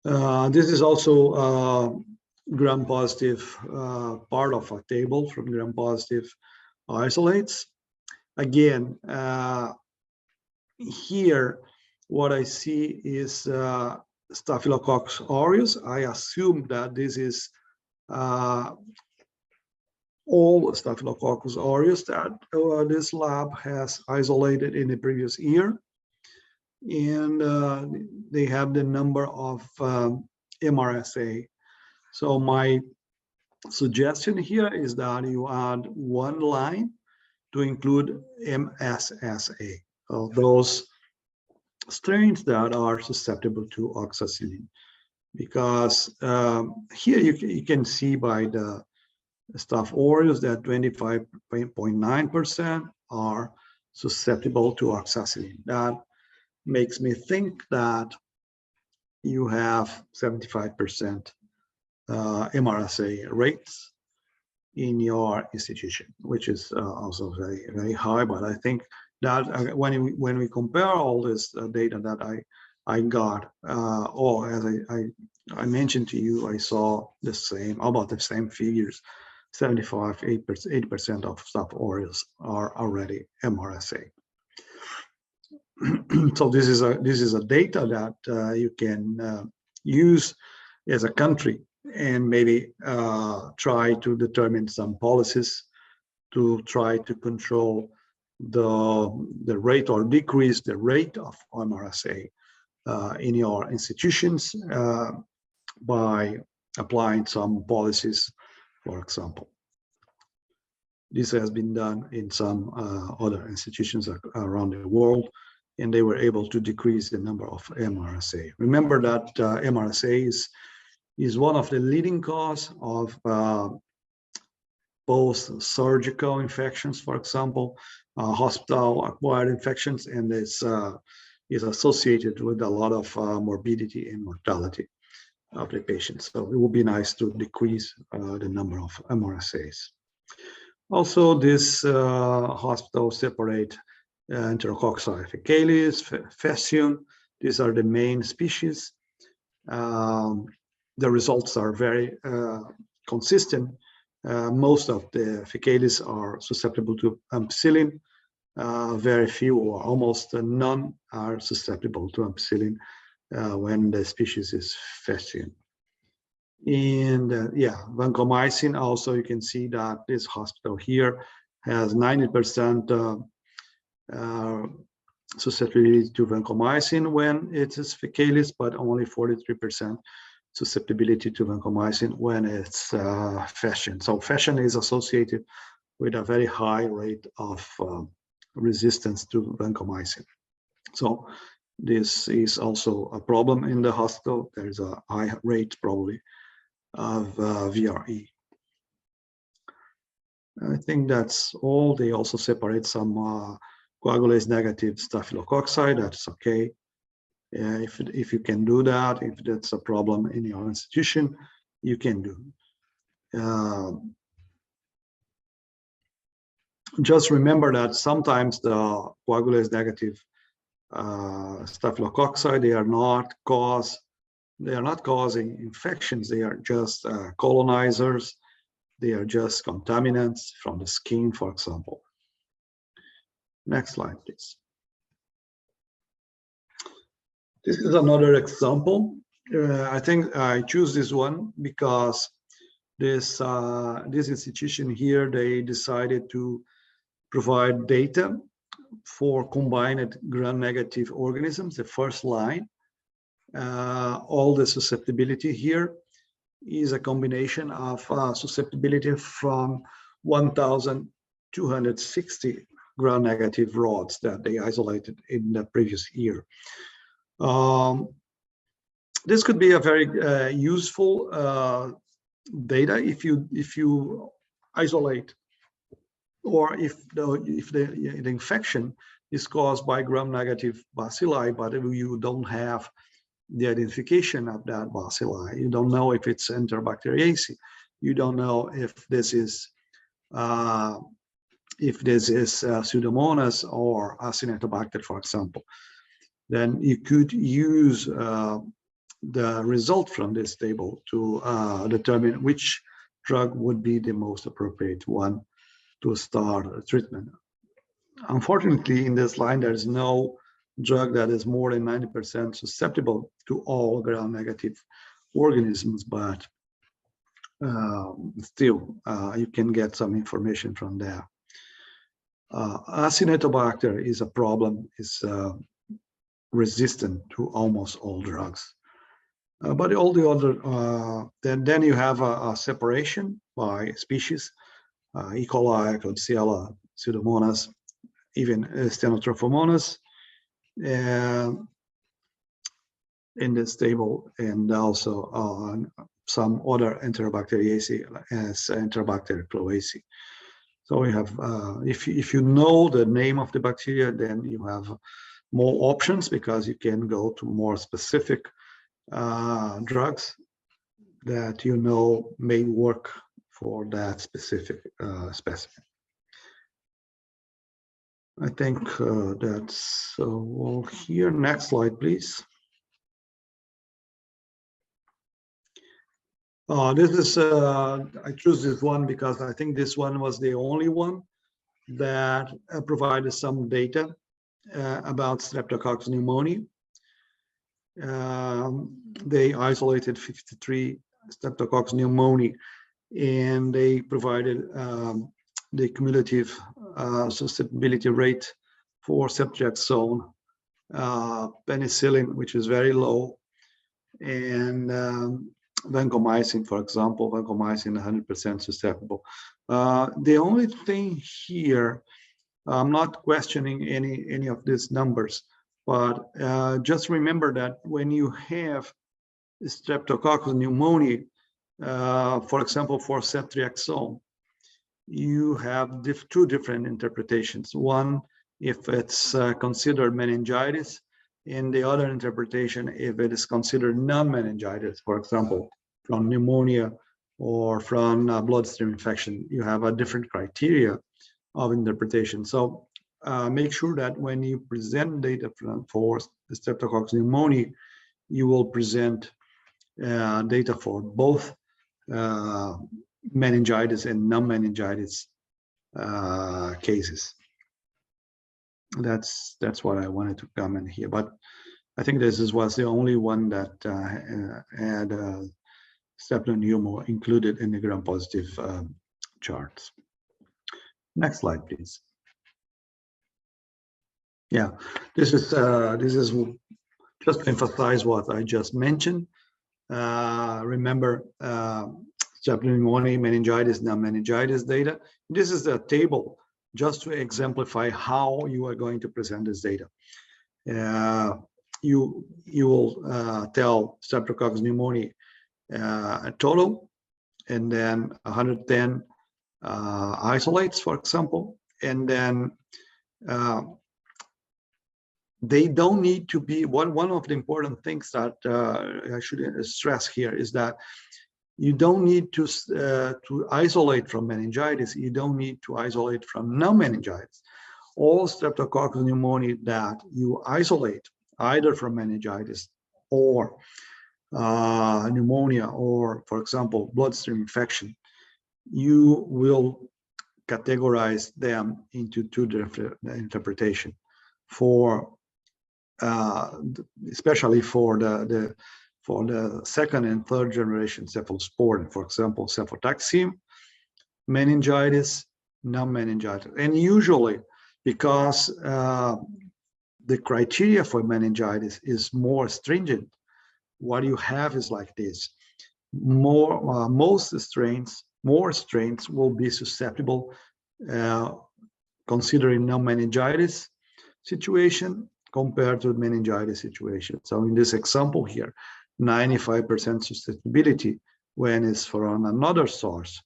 This is also gram-positive part of a table from gram-positive isolates. Again, here, what I see is Staphylococcus aureus. I assume that this is all Staphylococcus aureus that this lab has isolated in the previous year. And they have the number of MRSA. So my suggestion here is that you add one line to include MSSA, those strains that are susceptible to oxacillin. Because here you can see by the Staph aureus that 25.9% are susceptible to oxacillin. That makes me think that you have 75% MRSA rates in your institution, which is also very, very high. But I think that when we compare all this data that I got, or as I mentioned to you, I saw the same, about the same figures. 80% of Staph aureus are already MRSA. So this is a data that you can use as a country and maybe try to determine some policies to try to control the rate or decrease the rate of MRSA in your institutions by applying some policies, for example. This has been done in some other institutions around the world, and they were able to decrease the number of MRSA. Remember that MRSA is one of the leading cause of both surgical infections, for example, hospital-acquired infections, and is associated with a lot of morbidity and mortality of the patients. So it would be nice to decrease the number of MRSAs. Also, this hospital separate Enterococci faecalis, Fascium. These are the main species. The results are very consistent. Most of the faecalis are susceptible to ampicillin. Very few or almost none are susceptible to ampicillin when the species is Fascium. And yeah, vancomycin also, you can see that this hospital here has 90% susceptibility to vancomycin when it is faecalis, but only 43% susceptibility to vancomycin when it's Fascium. So Fascium is associated with a very high rate of resistance to vancomycin. So this is also a problem in the hospital. There is a high rate probably of VRE. I think that's all. They also separate some coagulase negative staphylococci. That's okay. If you can do that, if that's a problem in your institution, you can do. Just remember that sometimes the coagulase negative staphylococci, they are not causing infections. They are just colonizers. They are just contaminants from the skin, for example. Next slide, please. This is another example. I think I choose this one because this institution here, they decided to provide data for combined gram-negative organisms, the first line. All the susceptibility here is a combination of susceptibility from 1,260 gram-negative rods that they isolated in the previous year. This could be a very useful data if you isolate, or if the infection is caused by gram-negative bacilli, but if you don't have the identification of that bacilli, you don't know if it's Enterobacteriaceae, you don't know if this is Pseudomonas or Acinetobacter, for example, then you could use the result from this table to determine which drug would be the most appropriate one to start a treatment. Unfortunately, in this line, there is no drug that is more than 90% susceptible to all gram-negative organisms, but still, you can get some information from there. Acinetobacter is a problem, is resistant to almost all drugs. But all the other, then you have a separation by species, E. coli, Klebsiella, Pseudomonas, even Stenotrophomonas in this table, and also some other Enterobacteriaceae as Enterobacter cloaceae. So we have, if you know the name of the bacteria, then you have more options because you can go to more specific drugs that you know may work for that specific specimen. I think that's all here. Next slide, please. This is, I choose this one because I think this one was the only one that provided some data about Streptococcus pneumoniae. They isolated 53 Streptococcus pneumoniae, and they provided the cumulative susceptibility rate for ceftriaxone, penicillin, which is very low, and vancomycin, for example, vancomycin 100% susceptible. The only thing here, I'm not questioning any of these numbers, but just remember that when you have Streptococcus pneumoniae, for example, for ceftriaxone, you have two different interpretations. One, if it's considered meningitis, and the other interpretation, if it is considered non-meningitis, for example, from pneumonia or from bloodstream infection, you have a different criteria of interpretation. So make sure that when you present data for Streptococcus pneumoniae, you will present data for both meningitis and non-meningitis cases. That's what I wanted to comment here, but I think this was the only one that had streptopneumo included in the gram-positive charts. Next slide, please. Yeah, this is just to emphasize what I just mentioned. Remember, streptopneumonia, meningitis, non-meningitis data. This is a table just to exemplify how you are going to present this data. You will tell Streptococcus pneumoniae a total, and then 110 isolates, for example, and then they don't need to be, one of the important things that I should stress here is that you don't need to isolate from meningitis. You don't need to isolate from non-meningitis. All Streptococcus pneumoniae that you isolate, either from meningitis or pneumonia, or, for example, bloodstream infection, you will categorize them into two different interpretations for, especially for the for the second and third generation cephalosporin, for example, cefotaxime, meningitis, non-meningitis. And usually, because the criteria for meningitis is more stringent, what you have is like this. More strains will be susceptible, considering non-meningitis situation compared to meningitis situation. So in this example here, 95% susceptibility when it's from another source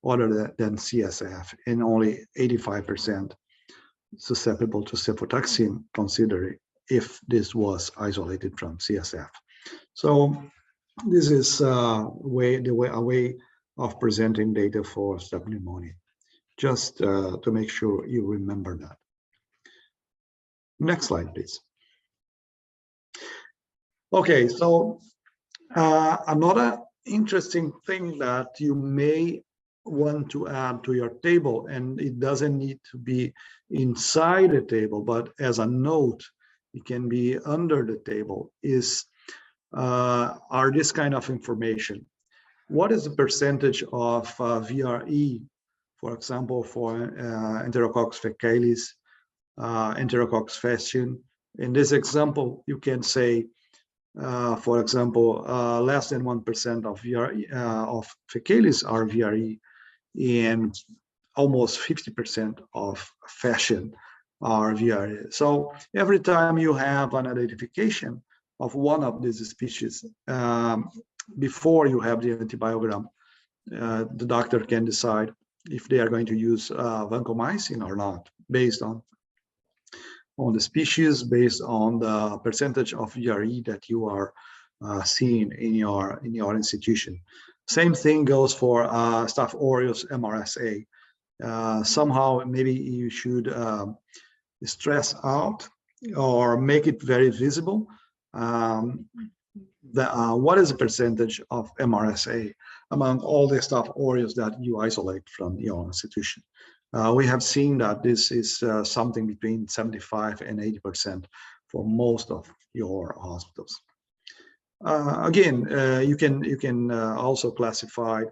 other than CSF, and only 85% susceptible to cefotaxime, considering if this was isolated from CSF. So this is a way of presenting data for strep pneumonia, just to make sure you remember that. Next slide, please. Okay, so another interesting thing that you may want to add to your table, and it doesn't need to be inside the table, but as a note, it can be under the table, are this kind of information. What is the percentage of VRE, for example, for Enterococcus faecalis, Enterococcus faecium? In this example, you can say, for example, less than 1% of VRE of faecalis are VRE, and almost 50% of faecium are VRE. So every time you have an identification of one of these species, before you have the antibiogram, the doctor can decide if they are going to use vancomycin or not, based on the species, based on the percentage of VRE that you are seeing in your institution. Same thing goes for Staph aureus MRSA. Somehow maybe you should stress out or make it very visible. What is the percentage of MRSA among all the Staph aureus that you isolate from your institution? We have seen that this is something between 75 and 80% for most of your hospitals. Again, you can also classify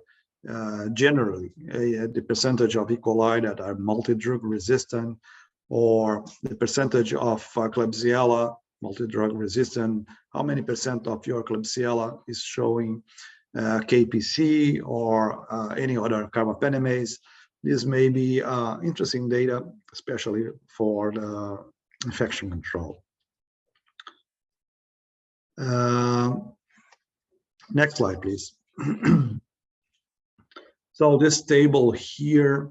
generally the percentage of E. coli that are multi-drug resistant, or the percentage of Klebsiella multi-drug resistant. How many percent of your Klebsiella is showing KPC or any other carbapenemase? This may be interesting data, especially for the infection control. Next slide, please. So this table here,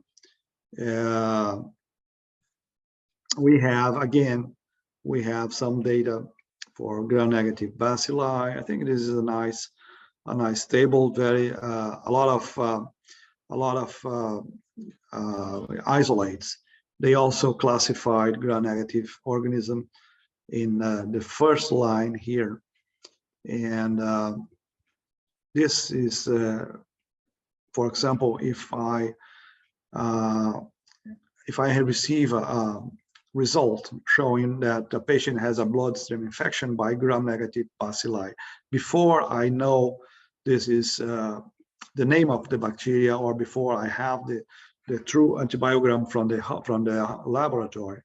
we have some data for gram-negative bacilli. I think this is a nice table. Very a lot of isolates. They also classified gram-negative organism in the first line here, and this is, for example, if I receive a result showing that the patient has a bloodstream infection by gram-negative bacilli, before I know this is the name of the bacteria, or before I have the true antibiogram from the laboratory,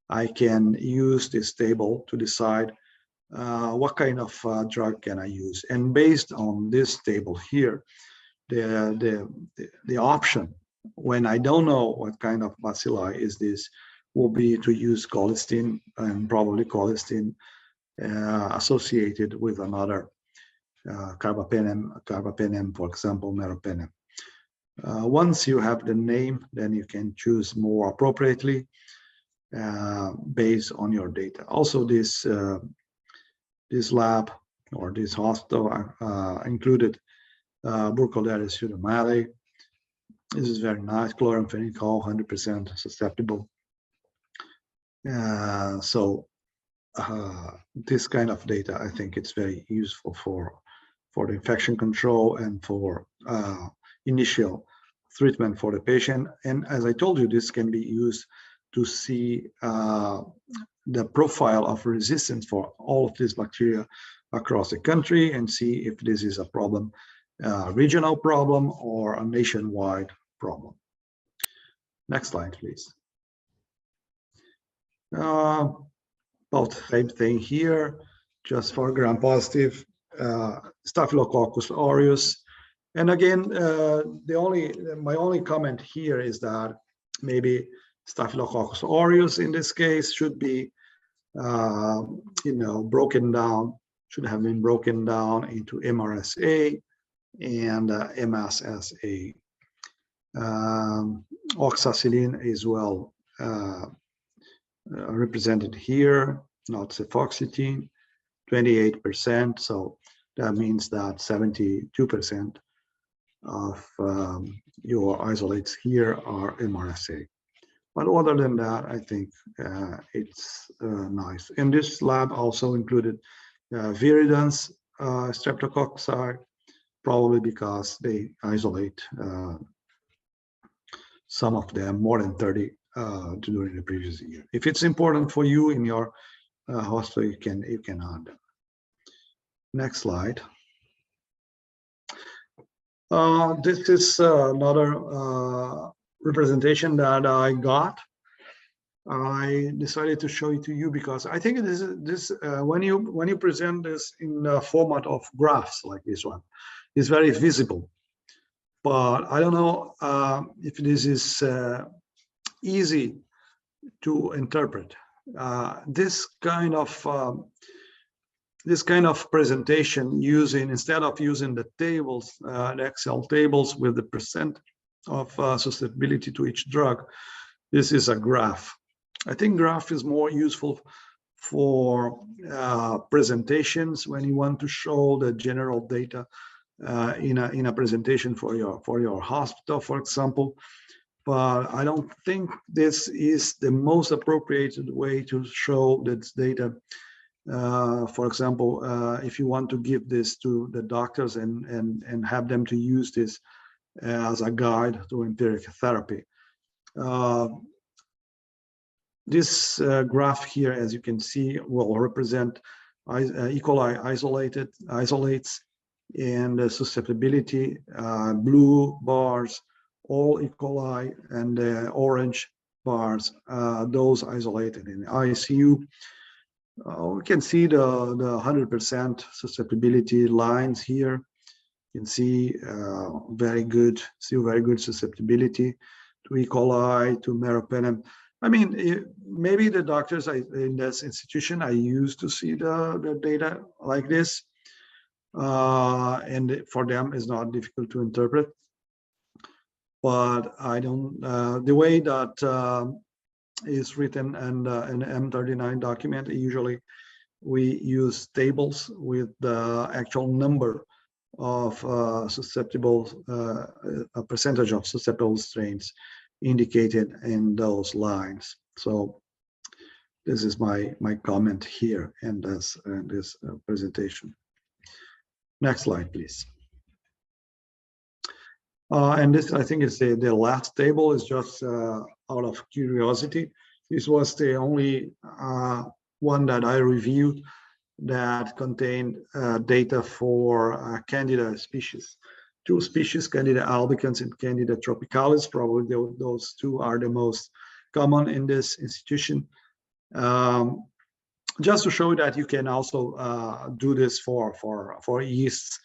I can use this table to decide what kind of drug can I use. And based on this table here, the option, when I don't know what kind of bacilli is this, will be to use colistin, and probably colistin associated with another carbapenem, for example, meropenem. Once you have the name, then you can choose more appropriately based on your data. Also, this lab or this hospital included Burkholderia pseudomallei. This is very nice, chloramphenicol, 100% susceptible. So this kind of data, I think it's very useful for the infection control and for initial treatment for the patient. And as I told you, this can be used to see the profile of resistance for all of these bacteria across the country and see if this is a problem, regional problem or a nationwide problem. Next slide, please. About the same thing here, just for gram-positive Staphylococcus aureus. And again, my only comment here is that maybe Staphylococcus aureus in this case should be, broken down, should have been broken down into MRSA and MSSA. Oxacillin is well represented here, not cefoxitin, 28%. So that means that 72% of your isolates here are MRSA. But other than that, I think it's nice. And this lab also included viridans streptococci, probably because they isolate some of them, more than 30 during the previous year. If it's important for you in your hospital, you can add them. Next slide. This is another representation that I got. I decided to show it to you because I think when you present this in the format of graphs like this one, it's very visible. But I don't know if this is easy to interpret. This kind of presentation, instead of using the tables, the Excel tables with the percent of susceptibility to each drug, this is a graph. I think graph is more useful for presentations when you want to show the general data in a presentation for your hospital, for example. But I don't think this is the most appropriate way to show this data. For example, if you want to give this to the doctors and have them to use this as a guide to empiric therapy. This graph here, as you can see, will represent E. coli isolates and the susceptibility, blue bars, all E. coli, and the orange bars, those isolated in the ICU. We can see the 100% susceptibility lines here. You can see very good susceptibility to E. coli, to meropenem. I mean, maybe the doctors in this institution are used to see the data like this, and for them it's not difficult to interpret. But I don't. The way that is written and in the M39 document, usually we use tables with the actual number of susceptible, a percentage of susceptible strains indicated in those lines. So this is my comment here in this presentation. Next slide, please. And this, I think, is the last table, is just out of curiosity. This was the only one that I reviewed that contained data for Candida species. Two species, Candida albicans and Candida tropicalis. Probably those two are the most common in this institution. Just to show that you can also do this for yeasts.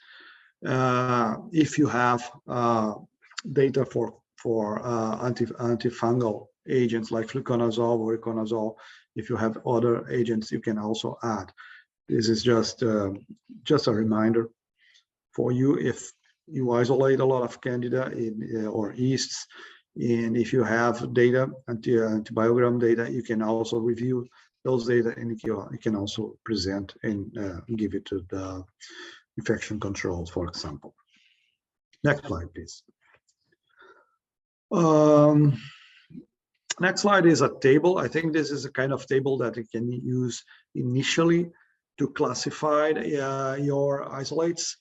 If you have data for antifungal agents like fluconazole or iconazole, if you have other agents, you can also add. This is just a reminder for you. If you isolate a lot of Candida or yeasts, and if you have data, antibiogram data, you can also review those data, and you can also present and give it to the infection control, for example. Next slide, please. Next slide is a table. I think this is a kind of table that you can use initially to classify your isolates.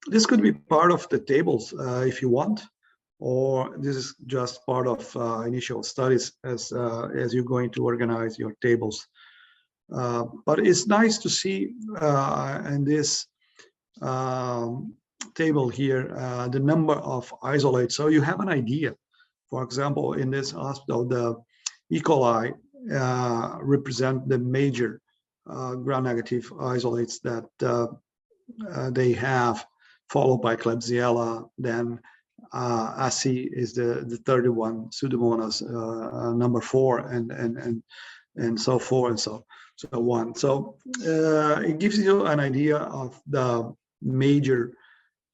This could be part of the tables if you want, or this is just part of initial studies as you're going to organize your tables But it's nice to see in this table here the number of isolates, so you have an idea. For example, in this hospital, the E. coli represent the major gram-negative isolates that they have, followed by Klebsiella, then AC is the third one, Pseudomonas number 4, and so forth and so on. So it gives you an idea of the major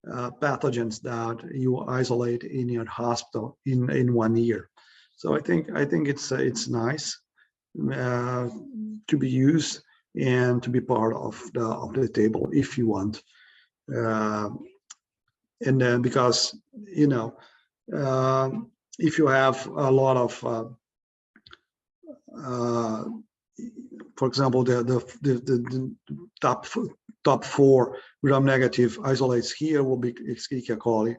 pathogens that you isolate in your hospital in 1 year. So I think it's nice to be used and to be part of the table if you want. And then because, you know, if you have a lot of for example, the top 4 gram-negative isolates here will be Escherichia coli,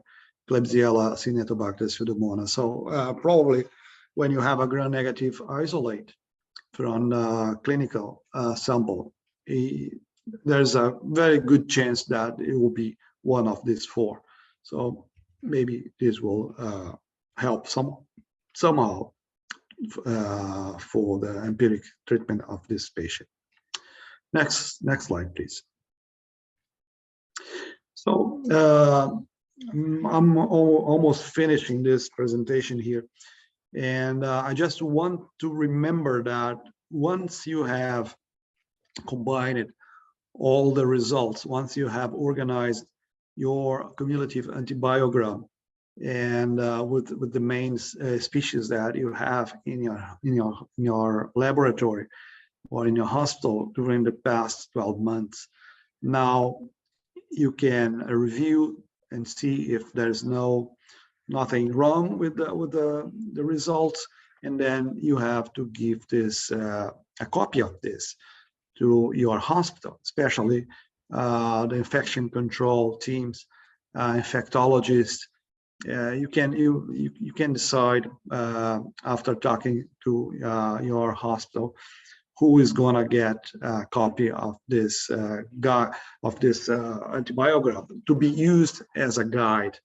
Klebsiella, Acinetobacter, Pseudomonas. So probably when you have a gram-negative isolate from clinical sample, there's a very good chance that it will be one of these 4. So maybe this will help somehow for the empiric treatment of this patient. Next slide, please. So I'm almost finishing this presentation here, and I just want to remember that once you have combined all the results, once you have organized your cumulative antibiogram and with the main species that you have in your laboratory or in your hospital during the past 12 months, now you can review and see if there's nothing wrong with the results, and then you have to give this a copy of this to your hospital, especially the infection control teams, infectologists. You can decide after talking to your hospital who is gonna get a copy of this antibiogram to be used as a guide,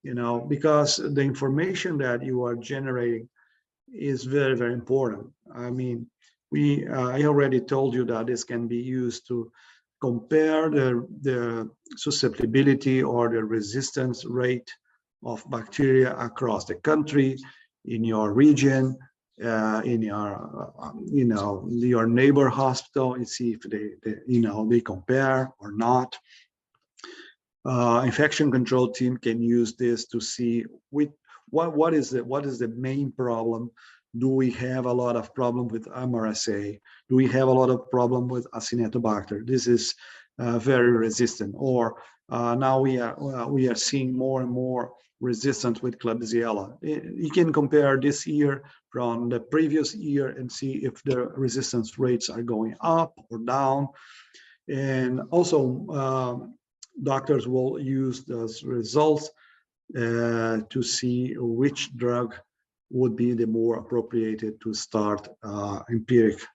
you know, because the information that you are generating is very, very important. I mean, I already told you that this can be used to compare the susceptibility or the resistance rate of bacteria across the country, in your region, in your your neighbor hospital, and see if they compare or not. Infection control team can use this to see what is the main problem. Do we have a lot of problem with MRSA? Do we have a lot of problem with Acinetobacter? This is very resistant. Or now we are seeing more and more resistance with Klebsiella. You can compare this year from the previous year and see if the resistance rates are going up or down. And also doctors will use those results to see which drug would be the more appropriate to start empiric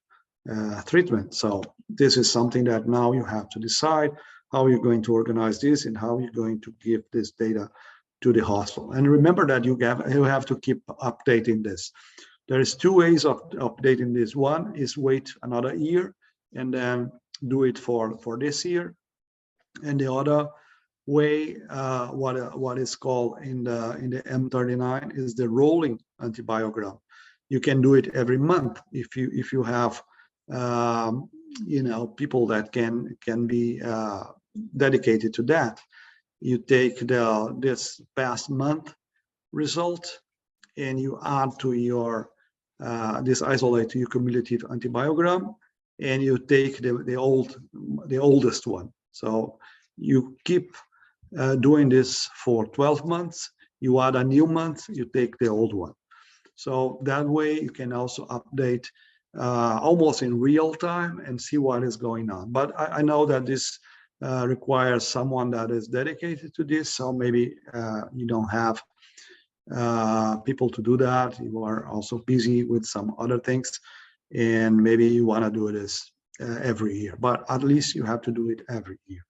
treatment. So this is something that now you have to decide how you're going to organize this and how you're going to give this data to the hospital. And remember that you have to keep updating this. There is 2 ways of updating this. One is wait another year and then do it for this year. And the other way, what is called in the M39 is the rolling antibiogram. You can do it every month if you have people that can be dedicated to that. You take this past month result and you add to your this isolate to your cumulative antibiogram, and you take the oldest one. So you keep doing this for 12 months, you add a new month, you take the old one. So that way you can also update almost in real time and see what is going on. But I know that this requires someone that is dedicated to this, so maybe you don't have people to do that. You are also busy with some other things, and maybe you want to do this every year, but at least you have to do it every year.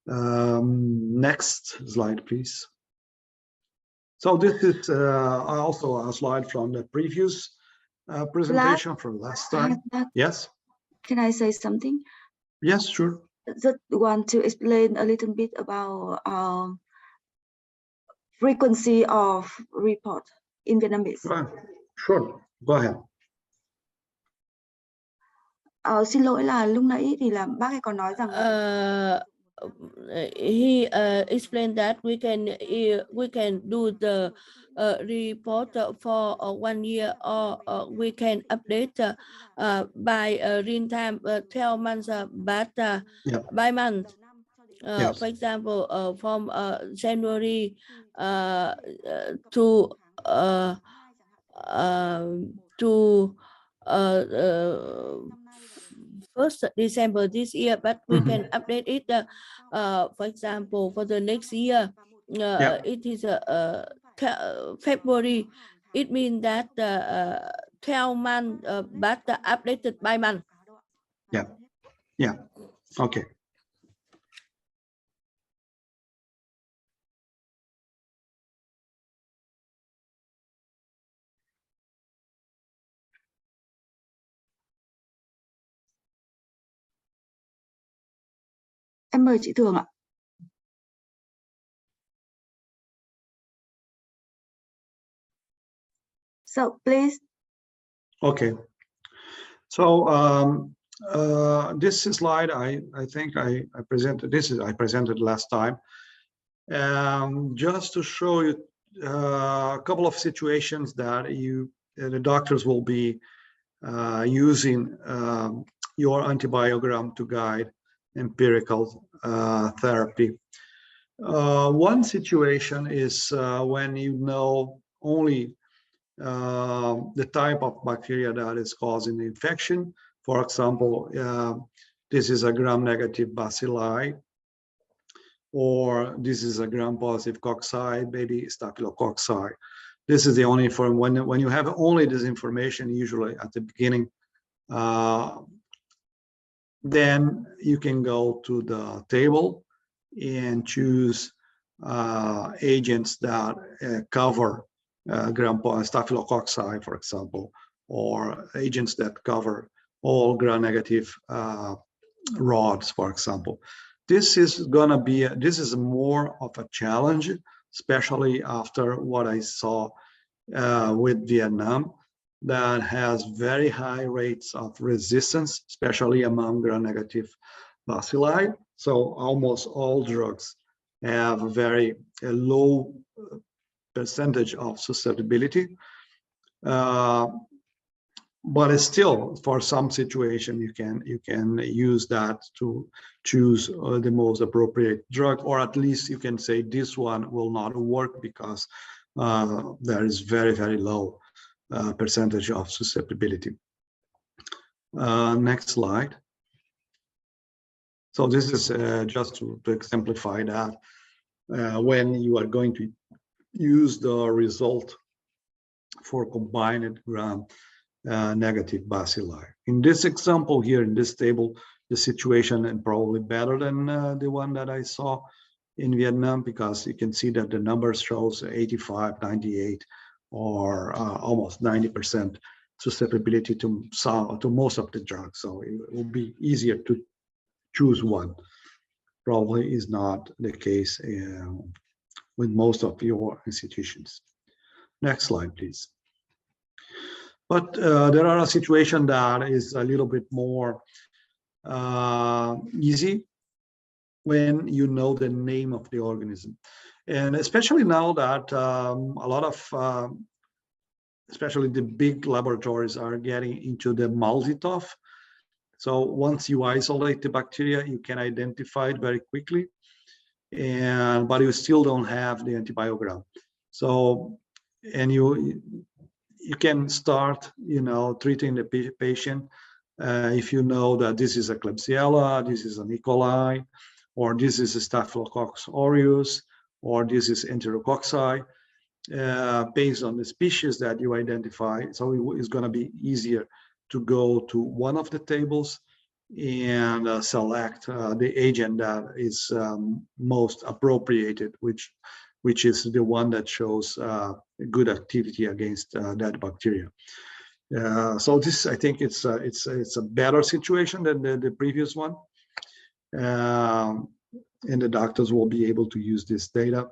Next slide, please. So this is also a slide from the previous presentation from last time. Yes. Can I say something? Yes, sure. Just want to explain a little bit about frequency of report in Vietnamese. Sure, go ahead. Xin lỗi là lúc nãy thì là bác ấy còn nói rằng he explained that we can do the report for 1 year, or we can update by real time 12 months, but by month. Yes. For example, from January to 1st December this year, but we can update it. For example, for the next year, it is February. It means that 12 months, but updated by month. Yeah. Okay. Em mời chị Thường ạ. So please. Okay. So this slide, I think I presented. I presented last time, just to show you a couple of situations that the doctors will be using your antibiogram to guide empirical therapy. One situation is when you know only the type of bacteria that is causing the infection. For example, this is a gram-negative bacilli, or this is a gram-positive cocci, maybe staphylococci. This is the only form. When you have only this information, usually at the beginning, then you can go to the table and choose agents that cover staphylococci, for example, or agents that cover all gram-negative rods, for example. This is more of a challenge, especially after what I saw with Vietnam, that has very high rates of resistance, especially among gram-negative bacilli. So almost all drugs have a very low percentage of susceptibility, but it's still, for some situation, you can use that to choose the most appropriate drug, or at least you can say this one will not work because there is very, very low percentage of susceptibility. Next slide. So this is just to exemplify that when you are going to use the result for combined gram-negative bacilli. In this example here, in this table, the situation is probably better than the one that I saw in Vietnam, because you can see that the numbers shows 85, 98, or almost 90% susceptibility to most of the drugs. So it will be easier to choose one. Probably is not the case with most of your institutions. Next slide, please. But there are a situation that is a little bit more easy when you know the name of the organism. And especially now that a lot of, especially the big laboratories are getting into the multitoph. So once you isolate the bacteria, you can identify it very quickly, but you still don't have the antibiogram. So, and you can start, treating the patient if you know that this is a Klebsiella, this is an E. coli, or this is a Staphylococcus aureus, or this is Enterococci, based on the species that you identify. So it's going to be easier to go to one of the tables and select the agent that is most appropriated, which is the one that shows good activity against that bacteria. So this, I think, it's a better situation than the previous one, and the doctors will be able to use this data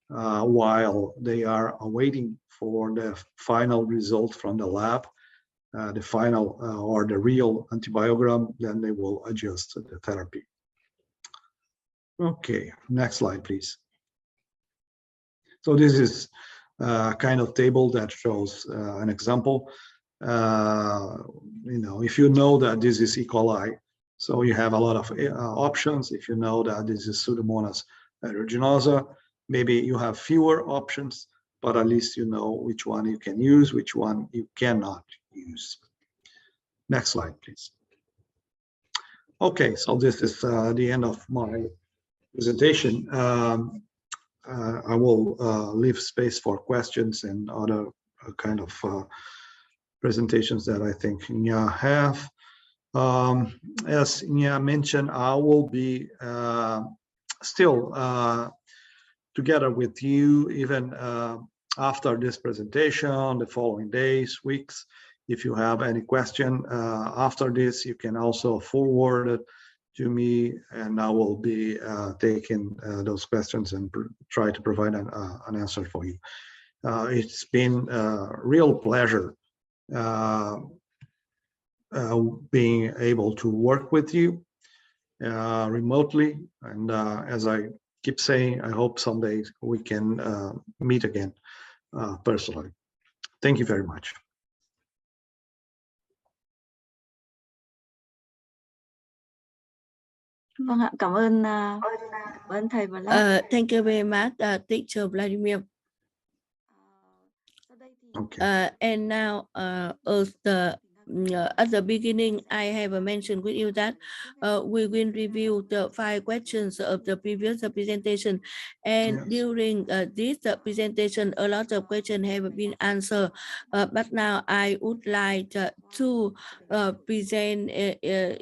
while they are awaiting for the final result from the lab, the final or the real antibiogram. Then they will adjust the therapy. Okay, next slide, please. So this is a kind of table that shows an example. If you know that this is E. coli, so you have a lot of options. If you know that this is Pseudomonas aeruginosa, maybe you have fewer options, but at least you know which one you can use, which one you cannot use. Next slide, please. Okay, so this is the end of my presentation. I will leave space for questions and other kind of presentations that I think Nya have. As Nya mentioned, I will be still together with you even after this presentation, the following days, weeks. If you have any question after this, you can also forward it to me, and I will be taking those questions and try to provide an answer for you. It's been a real pleasure being able to work with you remotely, and as I keep saying, I hope someday we can meet again personally. Thank you very much. Vâng ạ, cảm ơn thầy Vlad. Thank you very much, teacher Vladimir. Okay. And now, at the beginning, I have mentioned with you that we will review the 5 questions of the previous presentation, and Yes. during this presentation, a lot of questions have been answered. But now I would like to present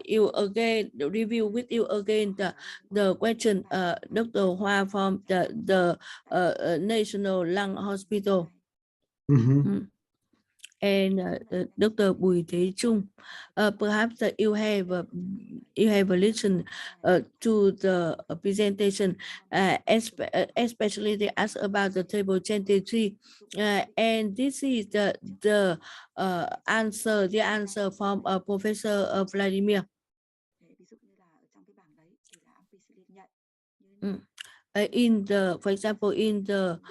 you again, review with you again the question, Dr. Hoa from the National Lung Hospital. Mm-hmm. And Dr. Bùi Thế Trung, perhaps you have listened to the presentation, especially they asked about the table 23, and this is the answer from Professor Vladimir. For example, in the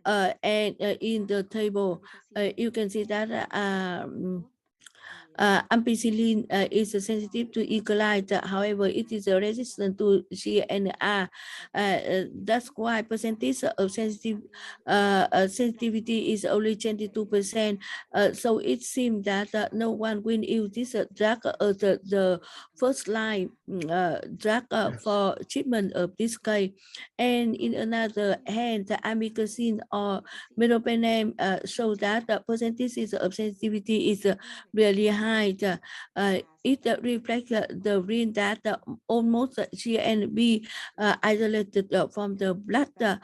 in the table, you can see that ampicillin is sensitive to E. coli. However, it is resistant to GNR. That's why percentage of sensitivity is only 22%. So it seems that no one will use this drug as the first line drug for treatment of this case. And in another hand, the amikacin or meropenem show that the percentage of sensitivity is really high. It reflects the real that almost GNB isolated from the blood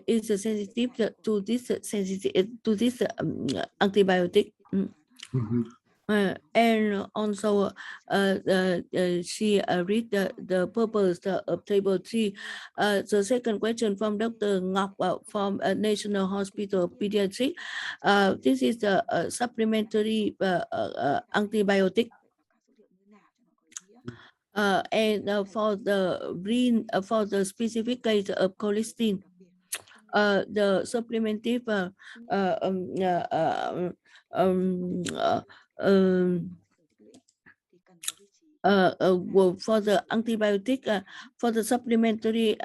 is sensitive to this antibiotic. Mm-hmm. And also she read the purpose of table 3. The second question from Dr. Ngọc from National Hospital Pediatric. This is the supplementary antibiotic. And for the specific case of cholesterol, the supplementive for the antibiotic, for the supplementary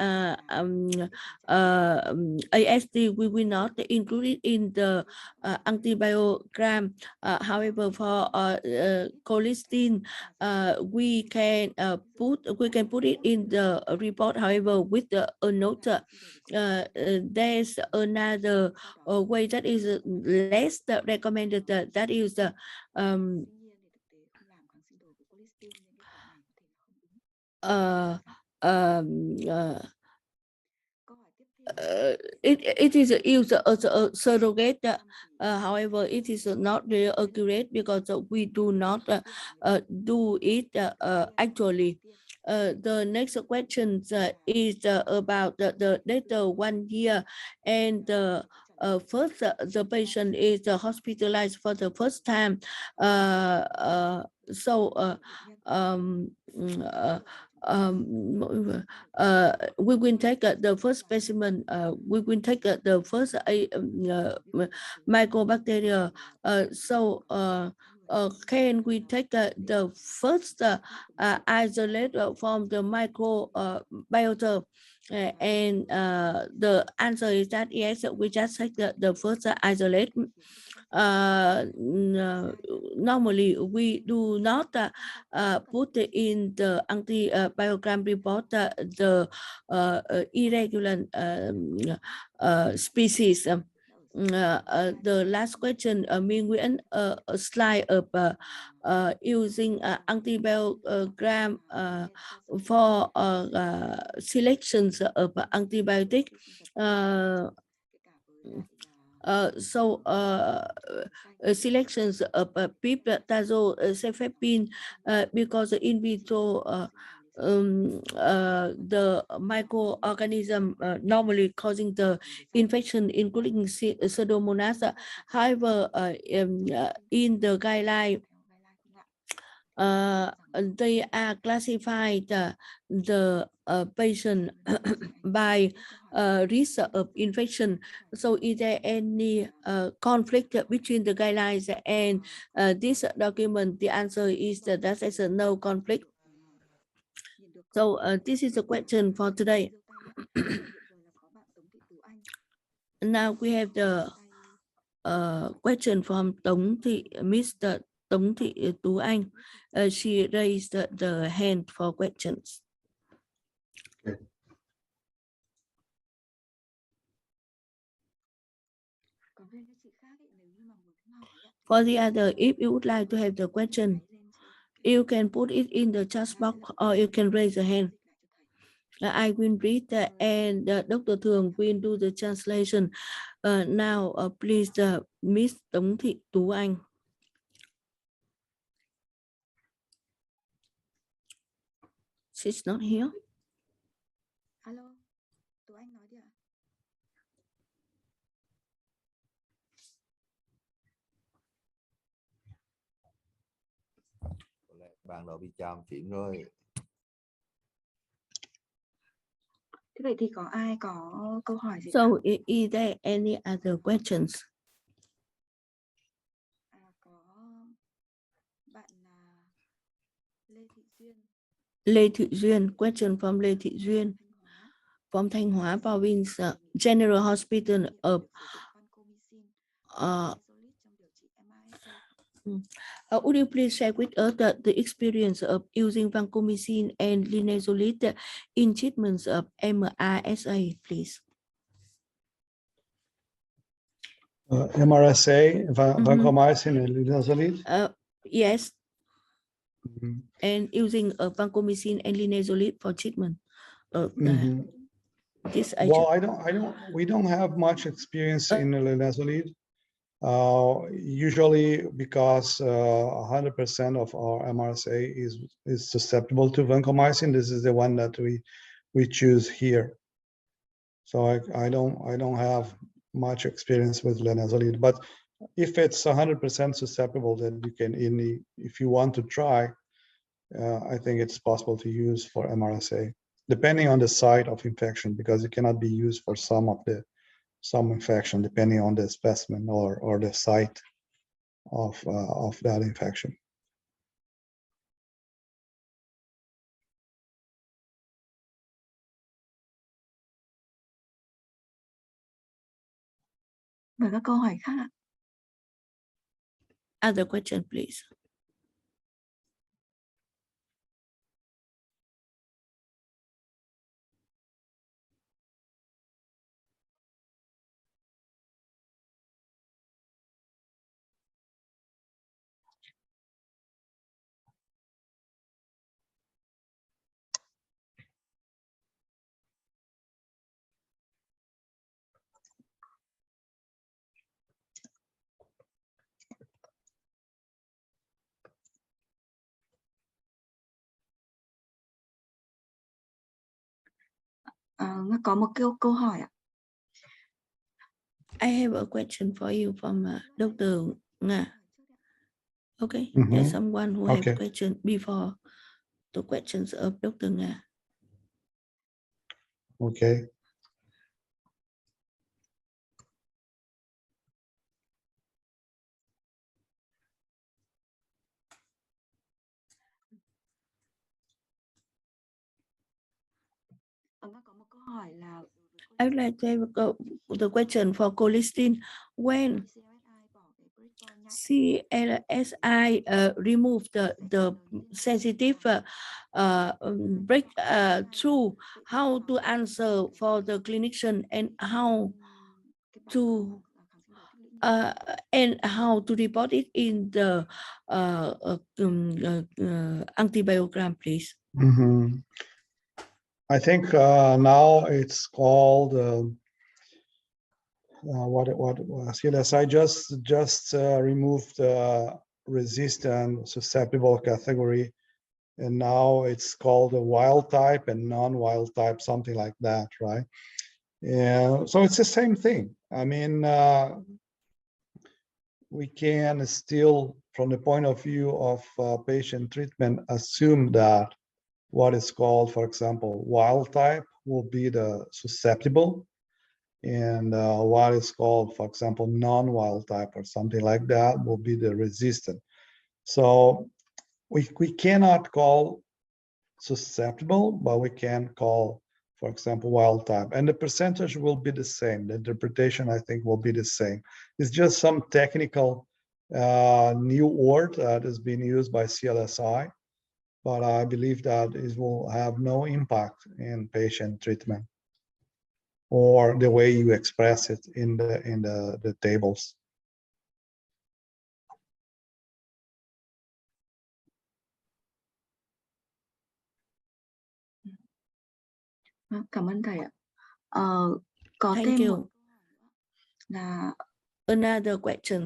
ASD, we will not include it in the antibiogram. However, for cholesterol, we can put it in the report. However, with a note, there's another way that is less recommended. That is it is used as a surrogate. However, it is not really accurate because we do not do it actually. The next question is about the data 1 year, and first the patient is hospitalized for the first time. We will take the first specimen. We will take the first mycobacteria. Can we take the first isolate from the microbiota? And the answer is that yes, we just take the first isolate. Normally we do not put in the antibiogram report the irregular species. The last question, Minh Nguyễn, a slide of using antibiogram for selections of antibiotic. Selections of piptazole, because in vitro the microorganism normally causing the infection, including Pseudomonas. However, in the guideline, they are classified the patient by risk of infection. So is there any conflict between the guidelines and this document? The answer is that there's no conflict. So this is a question for today. Now we have the question from Mr. Tống Thị Tú Anh. She raised the hand for questions. Okay. For the other, if you would like to have the question, you can put it in the chat box or you can raise a hand. I will read and Dr. Thường will do the translation. Now, please, Miss Tống Thị Tú Anh. She's not here. Alo, Tú Anh nói đi ạ. Bạn đã bị chạm phím rồi. Thế vậy thì có ai có câu hỏi gì? So, is there any other questions? Có bạn Lê Thị Duyên. Lê Thị Duyên, question from Lê Thị Duyên from Thanh Hóa Province General Hospital of would you please share with us the experience of using vancomycin and linezolid in treatments of MRSA, please? MRSA, vancomycin and linezolid? Yes. And using vancomycin and linezolid for treatment of this agent. Well, we don't have much experience in linezolid. Usually because 100% of our MRSA is susceptible to vancomycin. This is the one that we choose here. So I don't have much experience with linezolid, but if it's 100% susceptible, then you can if you want to try, I think it's possible to use for MRSA, depending on the site of infection, because it cannot be used for some infection, depending on the specimen or the site of that infection. Mời các câu hỏi khác ạ. Other question, please. Có một câu hỏi ạ. I have a question for you from Dr. Nga. Okay, Mhm. there's someone who have Okay. question before the questions of Dr. Nga. Okay. Có một câu hỏi là I would like to have the question for cholesterol. When CLSI remove the sensitive breakthrough, how to answer for the clinician and how to report it in the antibiogram, please. Mm-hmm. I think now it's called what CLSI just removed resistant susceptible category, and now it's called a wild type and non-wild type, something like that, right? And so it's the same thing. I mean, we can still, from the point of view of patient treatment, assume that what is called, for example, wild type will be the susceptible, and what is called, for example, non-wild type or something like that will be the resistant. So we cannot call susceptible, but we can call, for example, wild type, and the percentage will be the same. The interpretation, I think, will be the same. It's just some technical new word that has been used by CLSI, but I believe that it will have no impact in patient treatment or the way you express it in the tables. Cảm ơn thầy ạ. Có Thank thêm you. một là Another question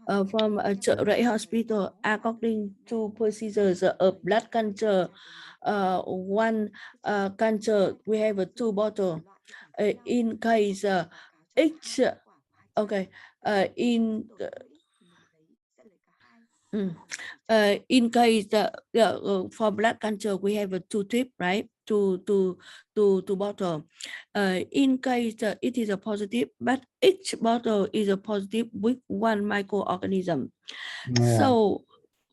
from Chợ Rẫy Hospital. According to procedures of blood culture, one culture we have two bottle. In case each in case for blood culture we have two tip, right? Two bottle. In case it is a positive, but each bottle is a positive with one microorganism. Yeah. So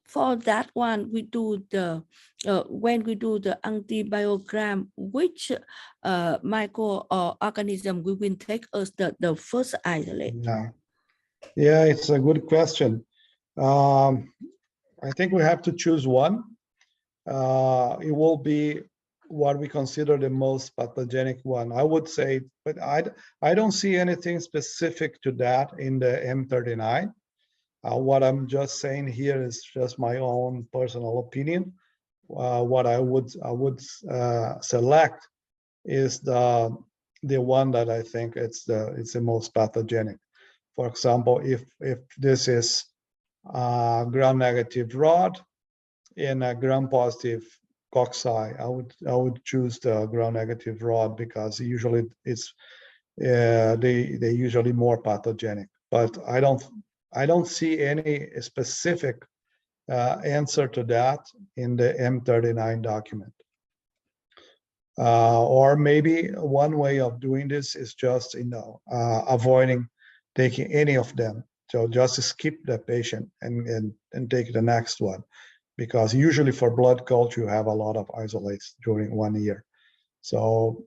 for that one, we do the when we do the antibiogram, which microorganism we will take as the first isolate? Yeah, it's a good question. I think we have to choose one. It will be what we consider the most pathogenic one, I would say, but I don't see anything specific to that in the M39. What I'm just saying here is just my own personal opinion. What I would select is the one that I think it's the most pathogenic. For example, if this is gram-negative rod in a gram-positive cocci, I would choose the gram-negative rod because usually it's they usually more pathogenic. But I don't see any specific answer to that in the M39 document. Or maybe one way of doing this is just avoiding taking any of them. So just skip the patient and take the next one, because usually for blood culture you have a lot of isolates during 1 year. So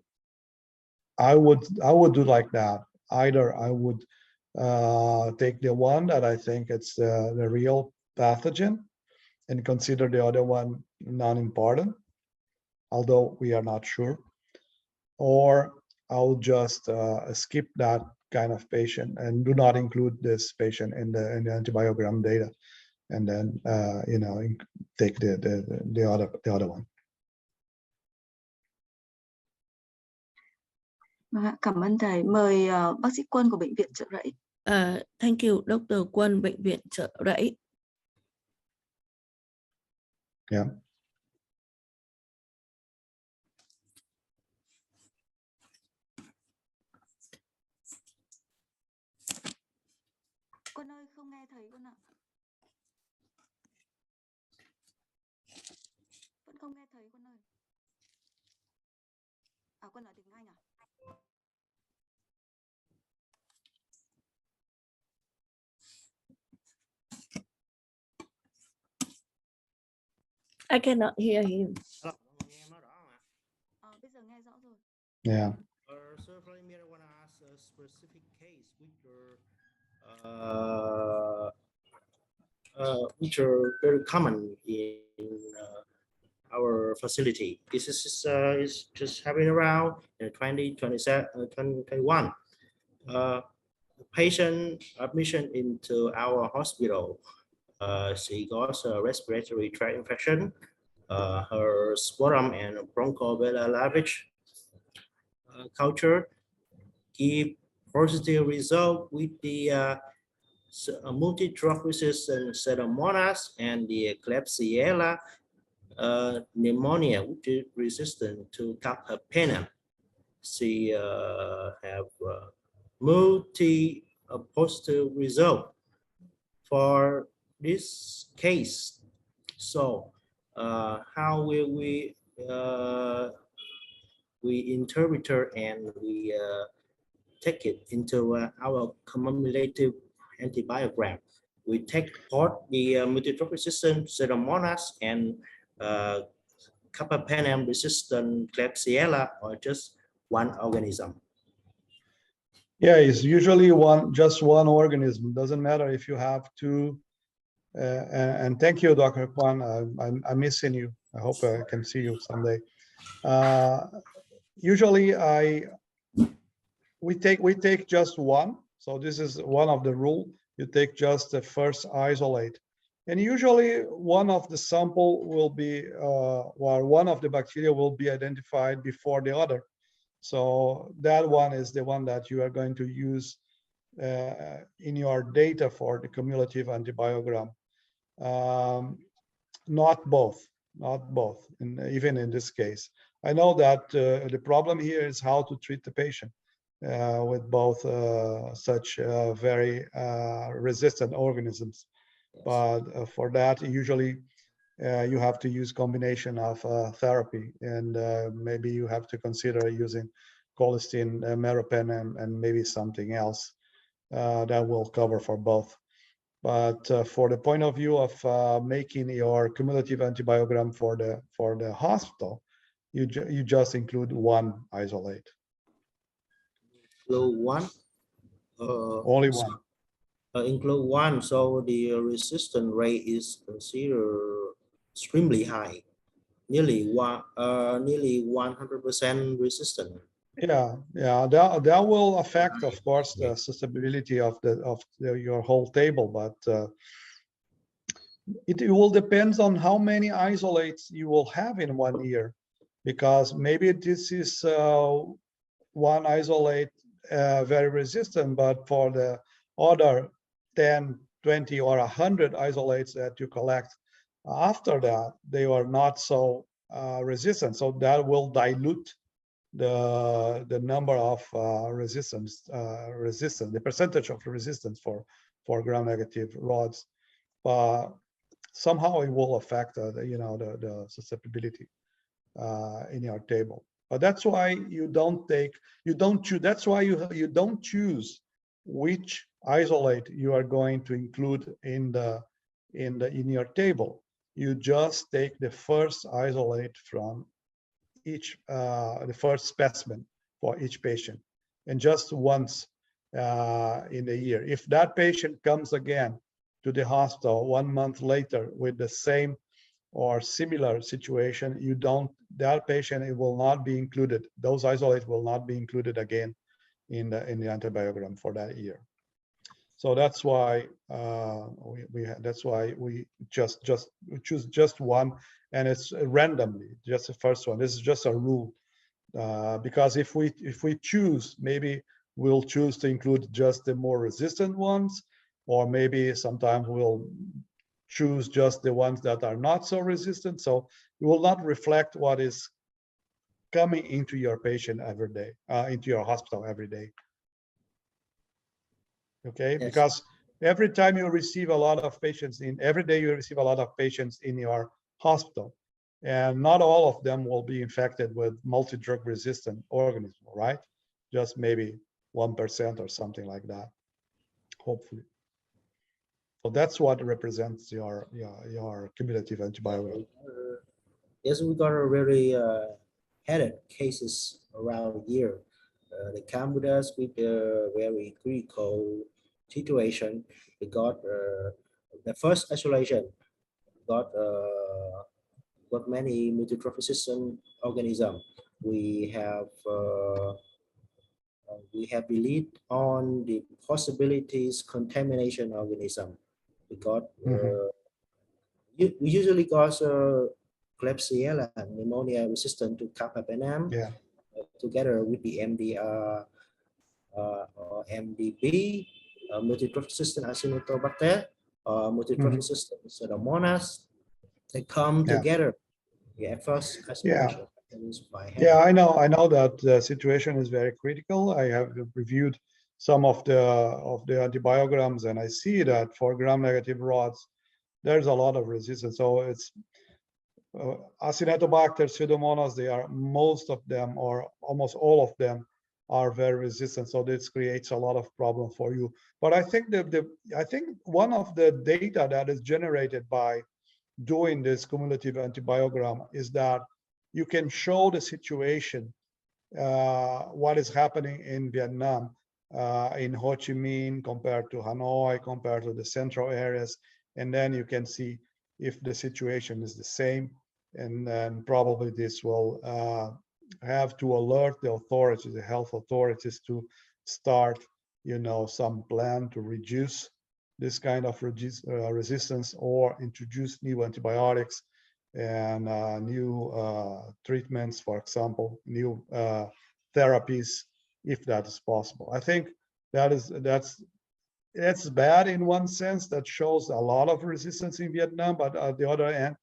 I would do like that. Either I would take the one that I think it's the real pathogen and consider the other one non-important, although we are not sure, or I'll just skip that kind of patient and do not include this patient in the antibiogram data, and then take the other one. Cảm ơn thầy. Mời bác sĩ Quân của bệnh viện Chợ Rẫy. Thank you, Dr. Quân, bệnh viện Chợ Rẫy. Yeah. nghe thấy con ạ. Vẫn không nghe thấy con ơi. À, con nói tiếng Anh à? I cannot hear him. Bây giờ nghe rõ rồi. Yeah. Sir Vladimir, I want to ask a specific case which are very common in our facility. This is just happening around in 2021. Patient admission into our hospital. She got a respiratory tract infection. Her sputum and bronchoalveolar lavage culture give positive result with the multi-drug resistant Pseudomonas and the Klebsiella pneumonia, which is resistant to carbapenem. She have multi positive result for this case. So how will we interpret and we take it into our cumulative antibiogram. We take both the multi-drug resistant Pseudomonas and carbapenem resistant Klebsiella, or just one organism. Yeah, it's usually just one organism. Doesn't matter if you have two. And thank you, Dr. Kwan. I'm missing you. I hope I can see you someday. Usually we take just one. So this is one of the rule. You take just the first isolate. And usually one of the sample will be, or one of the bacteria will be identified before the other. So that one is the one that you are going to use in your data for the cumulative antibiogram. Not both, even in this case. I know that the problem here is how to treat the patient with both such very resistant organisms. But for that, usually you have to use combination of therapy, and maybe you have to consider using colistin, meropenem, and maybe something else that will cover for both. But for the point of view of making your cumulative antibiogram for the hospital, you just include one isolate. Include one? Only one. Include one, so the resistance rate is considered extremely high, nearly 100% resistant. Yeah, that will affect, of course, the susceptibility of your whole table, but it will depend on how many isolates you will have in 1 year, because maybe this is one isolate very resistant, but for the other 10, 20, or 100 isolates that you collect after that, they are not so resistant. So that will dilute the number of resistance, the percentage of resistance for gram-negative rods. Somehow it will affect the susceptibility in your table. But that's why you don't choose. That's why you don't choose which isolate you are going to include in your table. You just take the first isolate from each the first specimen for each patient, and just once in a year. If that patient comes again to the hospital 1 month later with the same or similar situation, that patient, it will not be included. Those isolates will not be included again in the antibiogram for that year. So that's why we just choose just one, and it's randomly, just the first one. This is just a rule, because if we choose, maybe we'll choose to include just the more resistant ones, or maybe sometimes we'll choose just the ones that are not so resistant. So it will not reflect what is coming into your patient every day, into your hospital every day. Okay, yes. Because every time you receive a lot of patients every day you receive a lot of patients in your hospital, and not all of them will be infected with multi-drug resistant organism, right? Just maybe 1% or something like that, hopefully. So that's what represents your cumulative antibiogram. Yes, we got a really headed cases around here. They come with us with a very critical situation. We got the first isolation, got many multi-drug resistant organisms. We have believed on the possibilities contamination organism. We got we usually got Klebsiella pneumonia resistant to carbapenem, together with the MDR or MDB, multi-drug resistant Acinetobacter, multi-drug resistant Pseudomonas. They come together. At first isolation. Yeah, I know that the situation is very critical. I have reviewed some of the antibiograms, and I see that for gram-negative rods, there's a lot of resistance. So it's Acinetobacter, Pseudomonas, most of them or almost all of them are very resistant. So this creates a lot of problem for you. But I think I think one of the data that is generated by doing this cumulative antibiogram is that you can show the situation, what is happening in Vietnam, in Ho Chi Minh compared to Hanoi, compared to the central areas, and then you can see if the situation is the same, and then probably this will have to alert the authorities, the health authorities, to start, some plan to reduce this kind of resistance or introduce new antibiotics and new treatments, for example, new therapies, if that is possible. I think that's bad in one sense. That shows a lot of resistance in Vietnam, but at the other end,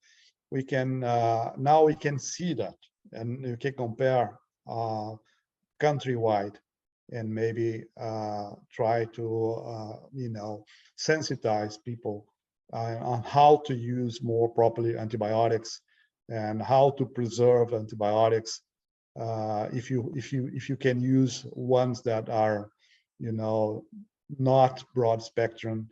we can now we can see that, and you can compare countrywide, and maybe try to sensitize people on how to use more properly antibiotics and how to preserve antibiotics. If you can use ones that are not broad spectrum,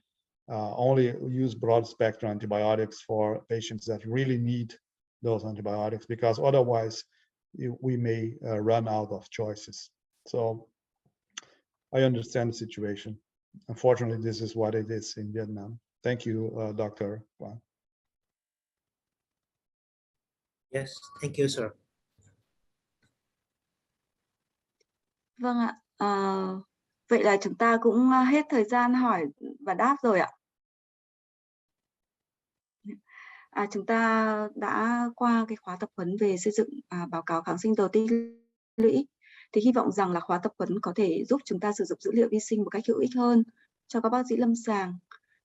only use broad spectrum antibiotics for patients that really need those antibiotics, because otherwise we may run out of choices. So I understand the situation. Unfortunately, this is what it is in Vietnam. Thank you, Dr. Quang. Yes, thank you, sir. Vâng ạ. Vậy là chúng ta cũng hết thời gian hỏi và đáp rồi ạ. Chúng ta đã qua cái khóa tập huấn về xây dựng báo cáo kháng sinh đầu tích lũy. Thì hy vọng rằng là khóa tập huấn có thể giúp chúng ta sử dụng dữ liệu vi sinh một cách hữu ích hơn cho các bác sĩ lâm sàng,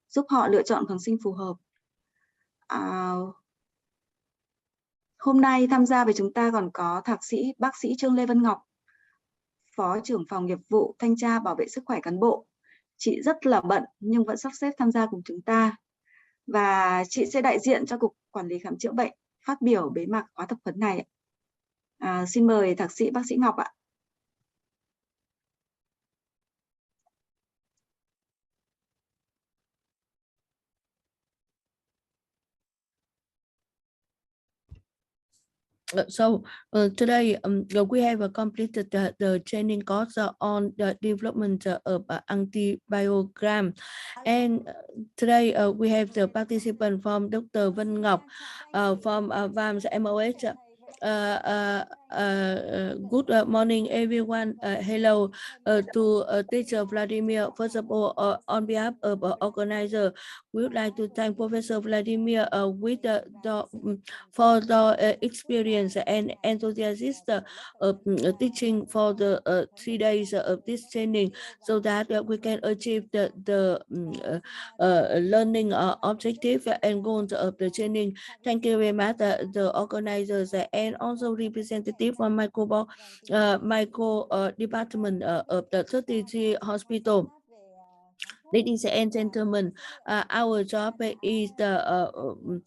giúp họ lựa chọn kháng sinh phù hợp. Hôm nay tham gia với chúng ta còn có Thạc sĩ bác sĩ Trương Lê Vân Ngọc, Phó trưởng phòng nghiệp vụ thanh tra bảo vệ sức khỏe cán bộ. Chị rất là bận nhưng vẫn sắp xếp tham gia cùng chúng ta. Và chị sẽ đại diện cho Cục Quản lý Khám chữa bệnh phát biểu bế mạc khóa tập huấn này. Xin mời Thạc sĩ bác sĩ Ngọc ạ. Today we have completed the training course on the development of antibiogram, and today we have the participant from Dr. Vân Ngọc from VAMS MOH. Good morning, everyone. Hello to Ts Vlademir. First of all, on behalf of organizer, we would like to thank Professor Vladimir for the experience and enthusiasm of teaching for the 3 days of this training, so that we can achieve the learning objective and goals of the training. Thank you very much, the organizers and also representative from micro department of the 33 hospital. Ladies and gentlemen, our job is the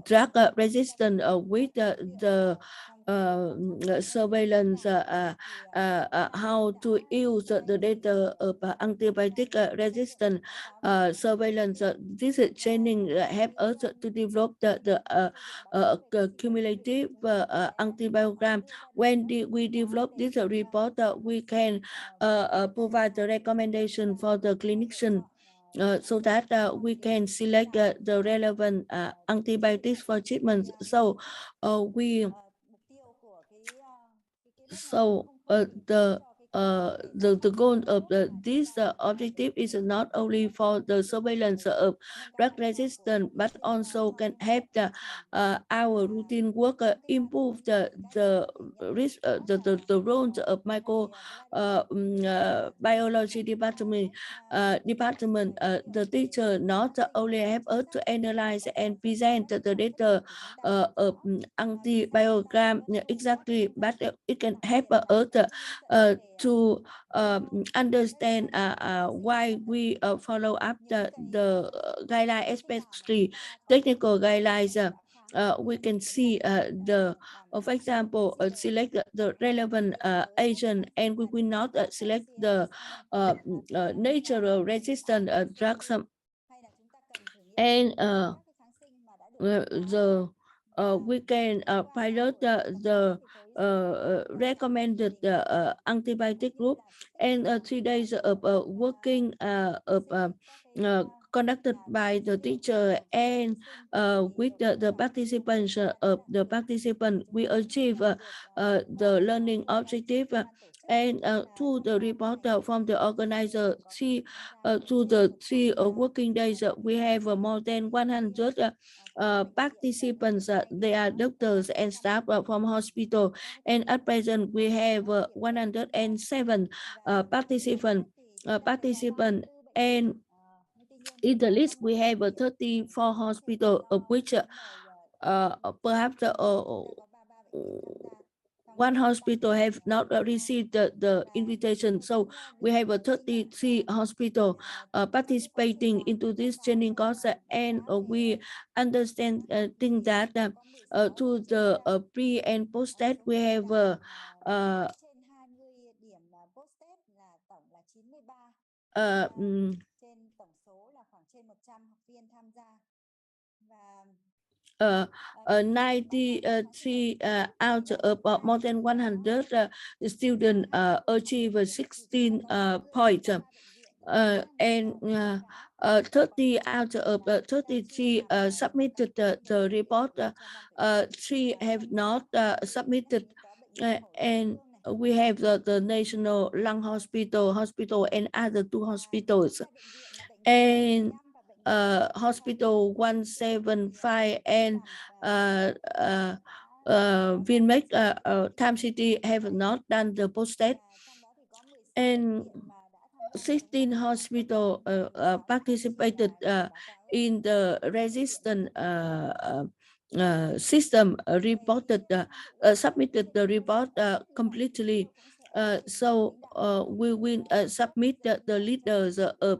drug resistance with the surveillance, how to use the data of antibiotic resistant surveillance. This training help us to develop the cumulative antibiogram. When we develop this report, we can provide the recommendation for the clinician so that we can select the relevant antibiotics for treatment. So the goal of this objective is not only for the surveillance of drug resistance, but also can help our routine work improve the risk, the roles of microbiology department. The teacher not only help us to analyze and present the data of antibiogram exactly, but it can help us to understand why we follow up the guideline, especially technical guidelines. We can see for example, select the relevant agent, and we will not select the natural resistant drugs. And we can pilot the recommended antibiotic group, and 3 days of working conducted by the teacher and with the participants of the participant, we achieve the learning objective. And to the report from the organizer, to the 3 working days, we have more than 100 participants. They are doctors and staff from hospital, and at present we have 107 participants. And in the list we have 34 hospitals, of which perhaps one hospital have not received the invitation. So we have 33 hospitals participating into this training course, and we understand think that to the pre and post test we have uh, 93 out of more than 100 students achieve 16 points. And 30 out of 33 submitted the report. 3 have not submitted, and we have the National Lung Hospital and other 2 hospitals. And hospital 175 and Vinmec Time City have not done the post test, and 16 hospitals participated in the resistant system, reported submitted the report completely. So we will submit the leaders of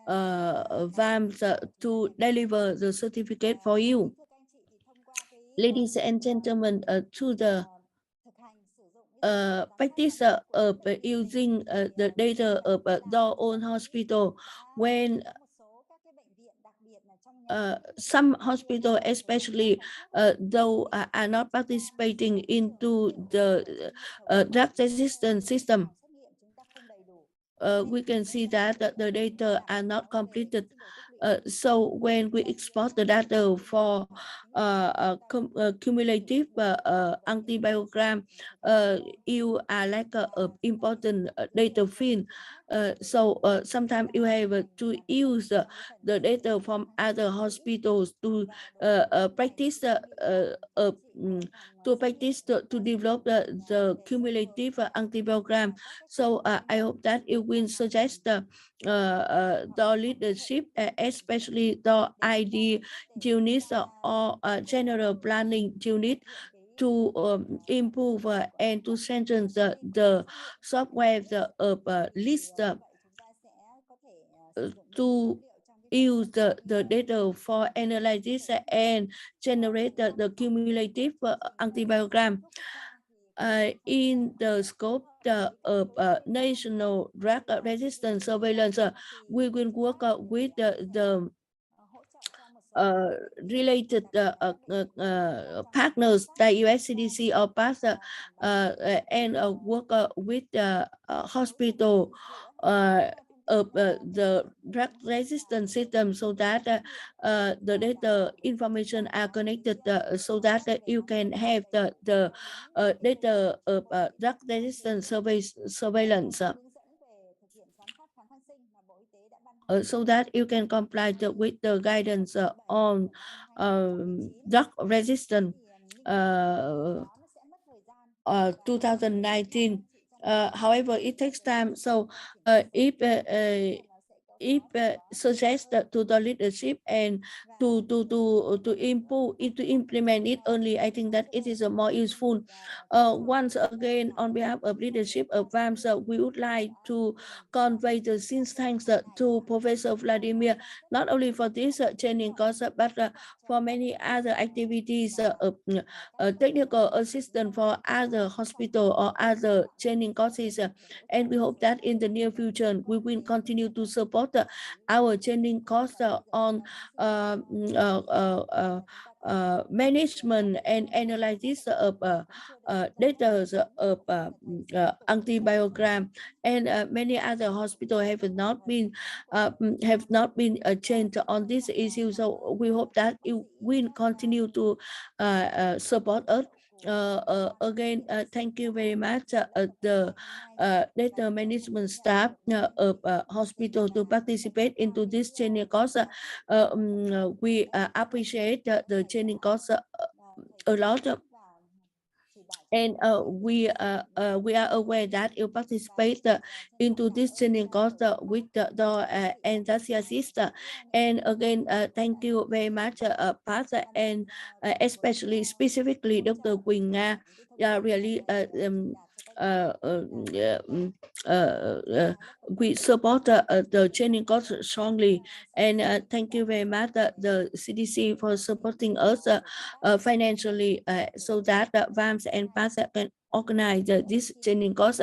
VAMS to deliver the certificate for you. Ladies and gentlemen, to the practice of using the data of their own hospital, when some hospitals, especially though are not participating into the drug resistance system, we can see that the data are not completed. So when we export the data for cumulative antibiogram, you are like an important data field. So sometimes you have to use the data from other hospitals to practice to develop the cumulative antibiogram. So I hope that you will suggest the leadership, especially the ID units or general planning unit, to improve and to strengthen the software of list to use the data for analysis and generate the cumulative antibiogram. In the scope of national drug resistance surveillance, we will work with the related partners like US CDC or PAS and work with the hospital of the drug resistance system, so that the data information are connected, so that you can have the data of drug resistance surveillance. So that you can comply with the guidance on drug resistance 2019. However, it takes time. So if suggest to the leadership and to implement it early, I think that it is more useful. Once again, on behalf of leadership of VAMS, we would like to convey the sincere thanks to Professor Vladimir, not only for this training course, but for many other activities of technical assistance for other hospital or other training courses. And we hope that in the near future, we will continue to support our training course on management and analysis of data of antibiogram, and many other hospitals have not been changed on this issue. So we hope that you will continue to support us. Again, thank you very much the data management staff of hospital to participate into this training course. We appreciate the training course a lot. And we are aware that you participate into this training course with the enthusiasts. And again, thank you very much, Pat, and especially specifically Dr. Quỳnh Nga. Really, we support the training course strongly, and thank you very much the CDC for supporting us financially, so that VAMS and PAS can organize this training course.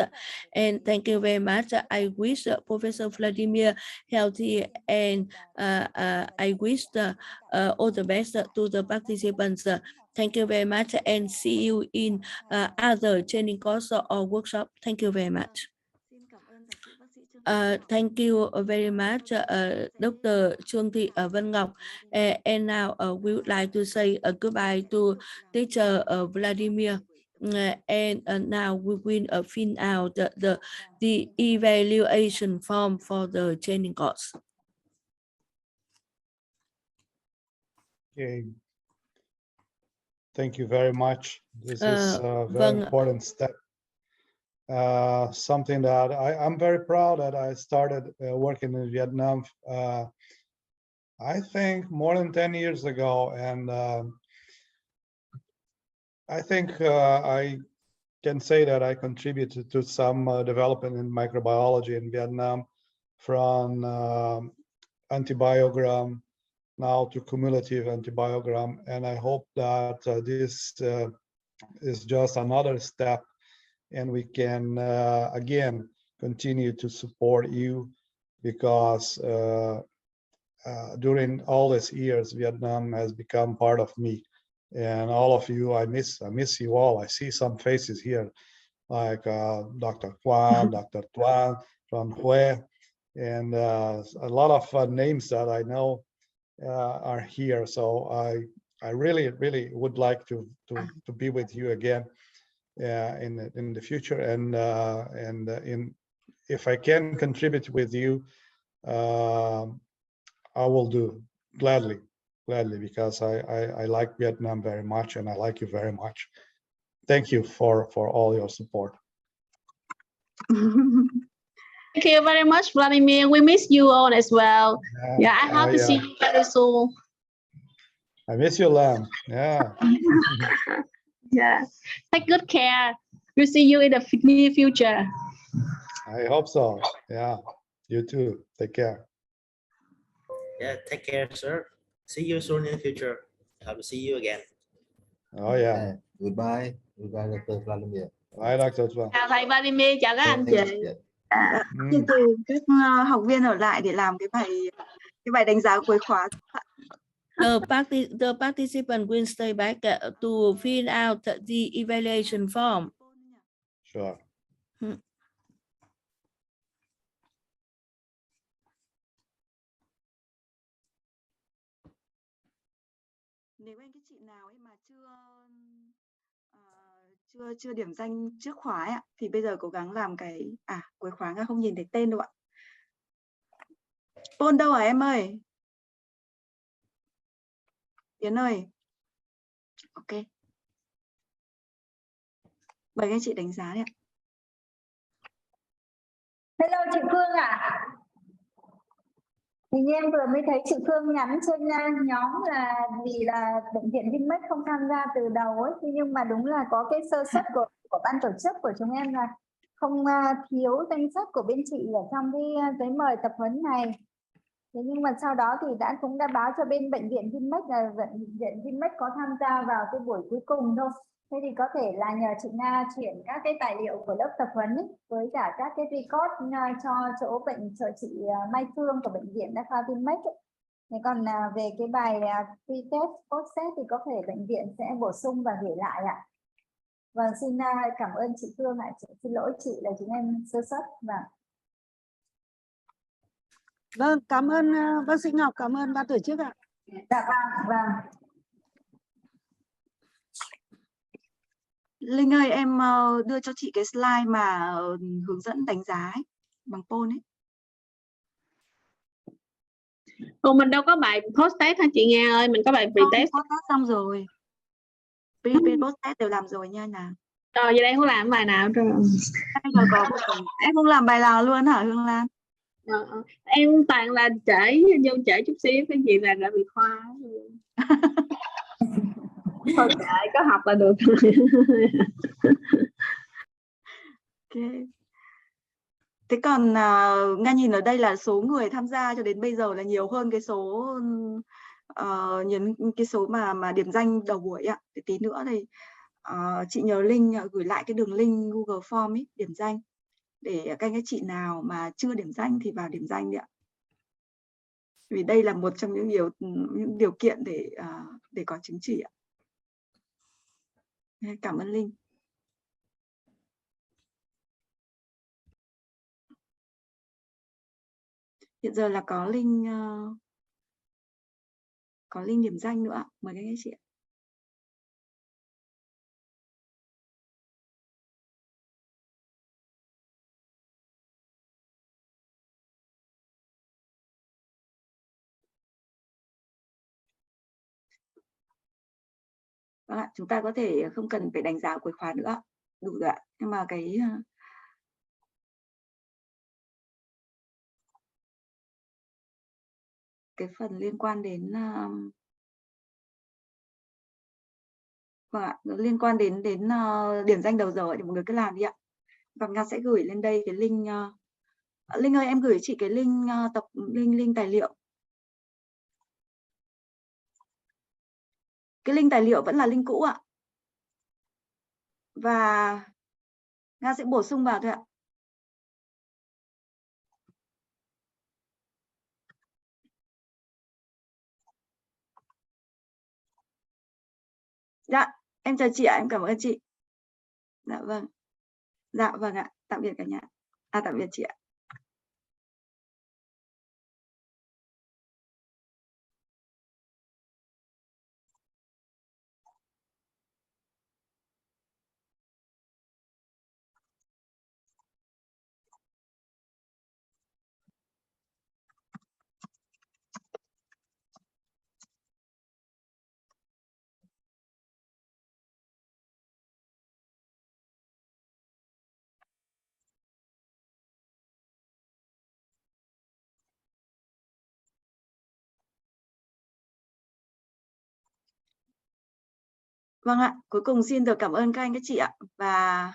And thank you very much. I wish Professor Vladimir healthy, and I wish all the best to the participants. Thank you very much, and see you in other training course or workshop. Thank you very much. Thank you very much, Dr. Trương Thị Vân Ngọc. And now we would like to say goodbye to teacher Vladimir. And now we will fill out the evaluation form for the training course. Okay. Thank you very much. This is a very important step. Something that I'm very proud that I started working in Vietnam, I think more than 10 years ago. And I think I can say that I contributed to some development in microbiology in Vietnam, from antibiogram now to cumulative antibiogram. And I hope that this is just another step, and we can again continue to support you, because during all these years, Vietnam has become part of me. And all of you, I miss you all. I see some faces here, like Dr. Quan, Dr. Tuan from Hue, and a lot of names that I know are here. So I really would like to be with you again in the future, and if I can contribute with you, I will do gladly, because I like Vietnam very much, and I like you very much. Thank you for all your support. Thank you very much, Vladimir. We miss you all as well. Yeah, I hope to see you very soon. I miss you, Lam. Yeah. Yeah. Take good care. We'll see you in the near future. I hope so. Yeah. You too. Take care. Yeah, take care, sir. See you soon in the future. Hope to see you again. Oh yeah. Okay. Goodbye. Goodbye, Dr. Vladimir. Bye, Dr. Vladimir. Chào thầy Vladimir, chào các anh chị. Dạ, xin từ các học viên ở lại để làm cái bài đánh giá cuối khóa. The participant will stay back to fill out the evaluation form. Sure. Nếu anh các chị nào ấy mà chưa điểm danh trước khóa ấy, thì bây giờ cố gắng làm cái cuối khóa nga không nhìn thấy tên đâu ạ. Paul đâu hả em ơi? Yến ơi. Ok. Mời các chị đánh giá đi ạ. Hello chị Phương ạ. Thì em vừa mới thấy chị Phương nhắn trên nhóm là vì là bệnh viện Vinmec không tham gia từ đầu ấy, nhưng mà đúng là có cái sơ suất của ban tổ chức của chúng em là không thiếu danh sách của bên chị ở trong cái giấy mời tập huấn này. Thế nhưng mà sau đó thì cũng đã báo cho bên bệnh viện Vinmec là bệnh viện Vinmec có tham gia vào cái buổi cuối cùng thôi. Thế thì có thể là nhờ chị Nga chuyển các cái tài liệu của lớp tập huấn ấy, với cả các cái record cho chỗ chị Mai Phương của bệnh viện Đa khoa Vinmec ấy. Thế còn về cái bài pre-test, post-test thì có thể bệnh viện sẽ bổ sung và gửi lại ạ. Vâng, xin cảm ơn chị Phương ạ. Xin lỗi chị là chúng em sơ suất. Vâng, cảm ơn bác sĩ Ngọc, cảm ơn ban tổ chức ạ. Dạ vâng. Linh ơi, em đưa cho chị cái slide mà hướng dẫn đánh giá ấy, bằng Paul ấy. Mình đâu có bài post test hả chị Nga ơi, mình có bài pre-test. Post test xong rồi. Pre-post test đều làm rồi nha nào. Rồi giờ đây không làm bài nào rồi. Em không làm bài nào luôn hả Hương Lan? Em toàn là vô trễ chút xíu, cái gì là đã bị khoa. Thôi kệ, có học là được. Okay. Thế còn Nga nhìn ở đây là số người tham gia cho đến bây giờ là nhiều hơn cái số cái số mà điểm danh đầu buổi ạ. Để tí nữa thì chị nhờ Linh gửi lại cái đường link Google Form ấy, điểm danh để các chị nào mà chưa điểm danh thì vào điểm danh đi ạ. Vì đây là một trong những điều kiện để có chứng chỉ ạ. Cảm ơn Linh. Hiện giờ là có link điểm danh nữa. Mời các chị ạ. Vâng ạ, chúng ta có thể không cần phải đánh giá cuối khóa nữa. Đủ rồi ạ. Nhưng mà cái phần liên quan đến vâng ạ, liên quan đến điểm danh đầu giờ thì mọi người cứ làm đi ạ. Và Nga sẽ gửi lên đây cái link. Linh ơi, em gửi chị cái link link tài liệu. Cái link tài liệu vẫn là link cũ ạ. Và Nga sẽ bổ sung vào thôi ạ. Dạ, em chào chị ạ, em cảm ơn chị. Dạ vâng. Dạ vâng ạ, tạm biệt cả nhà. Tạm biệt chị ạ. Vâng ạ, cuối cùng xin được cảm ơn các anh các chị ạ và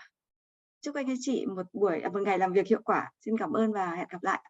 chúc anh các chị một ngày làm việc hiệu quả. Xin cảm ơn và hẹn gặp lại.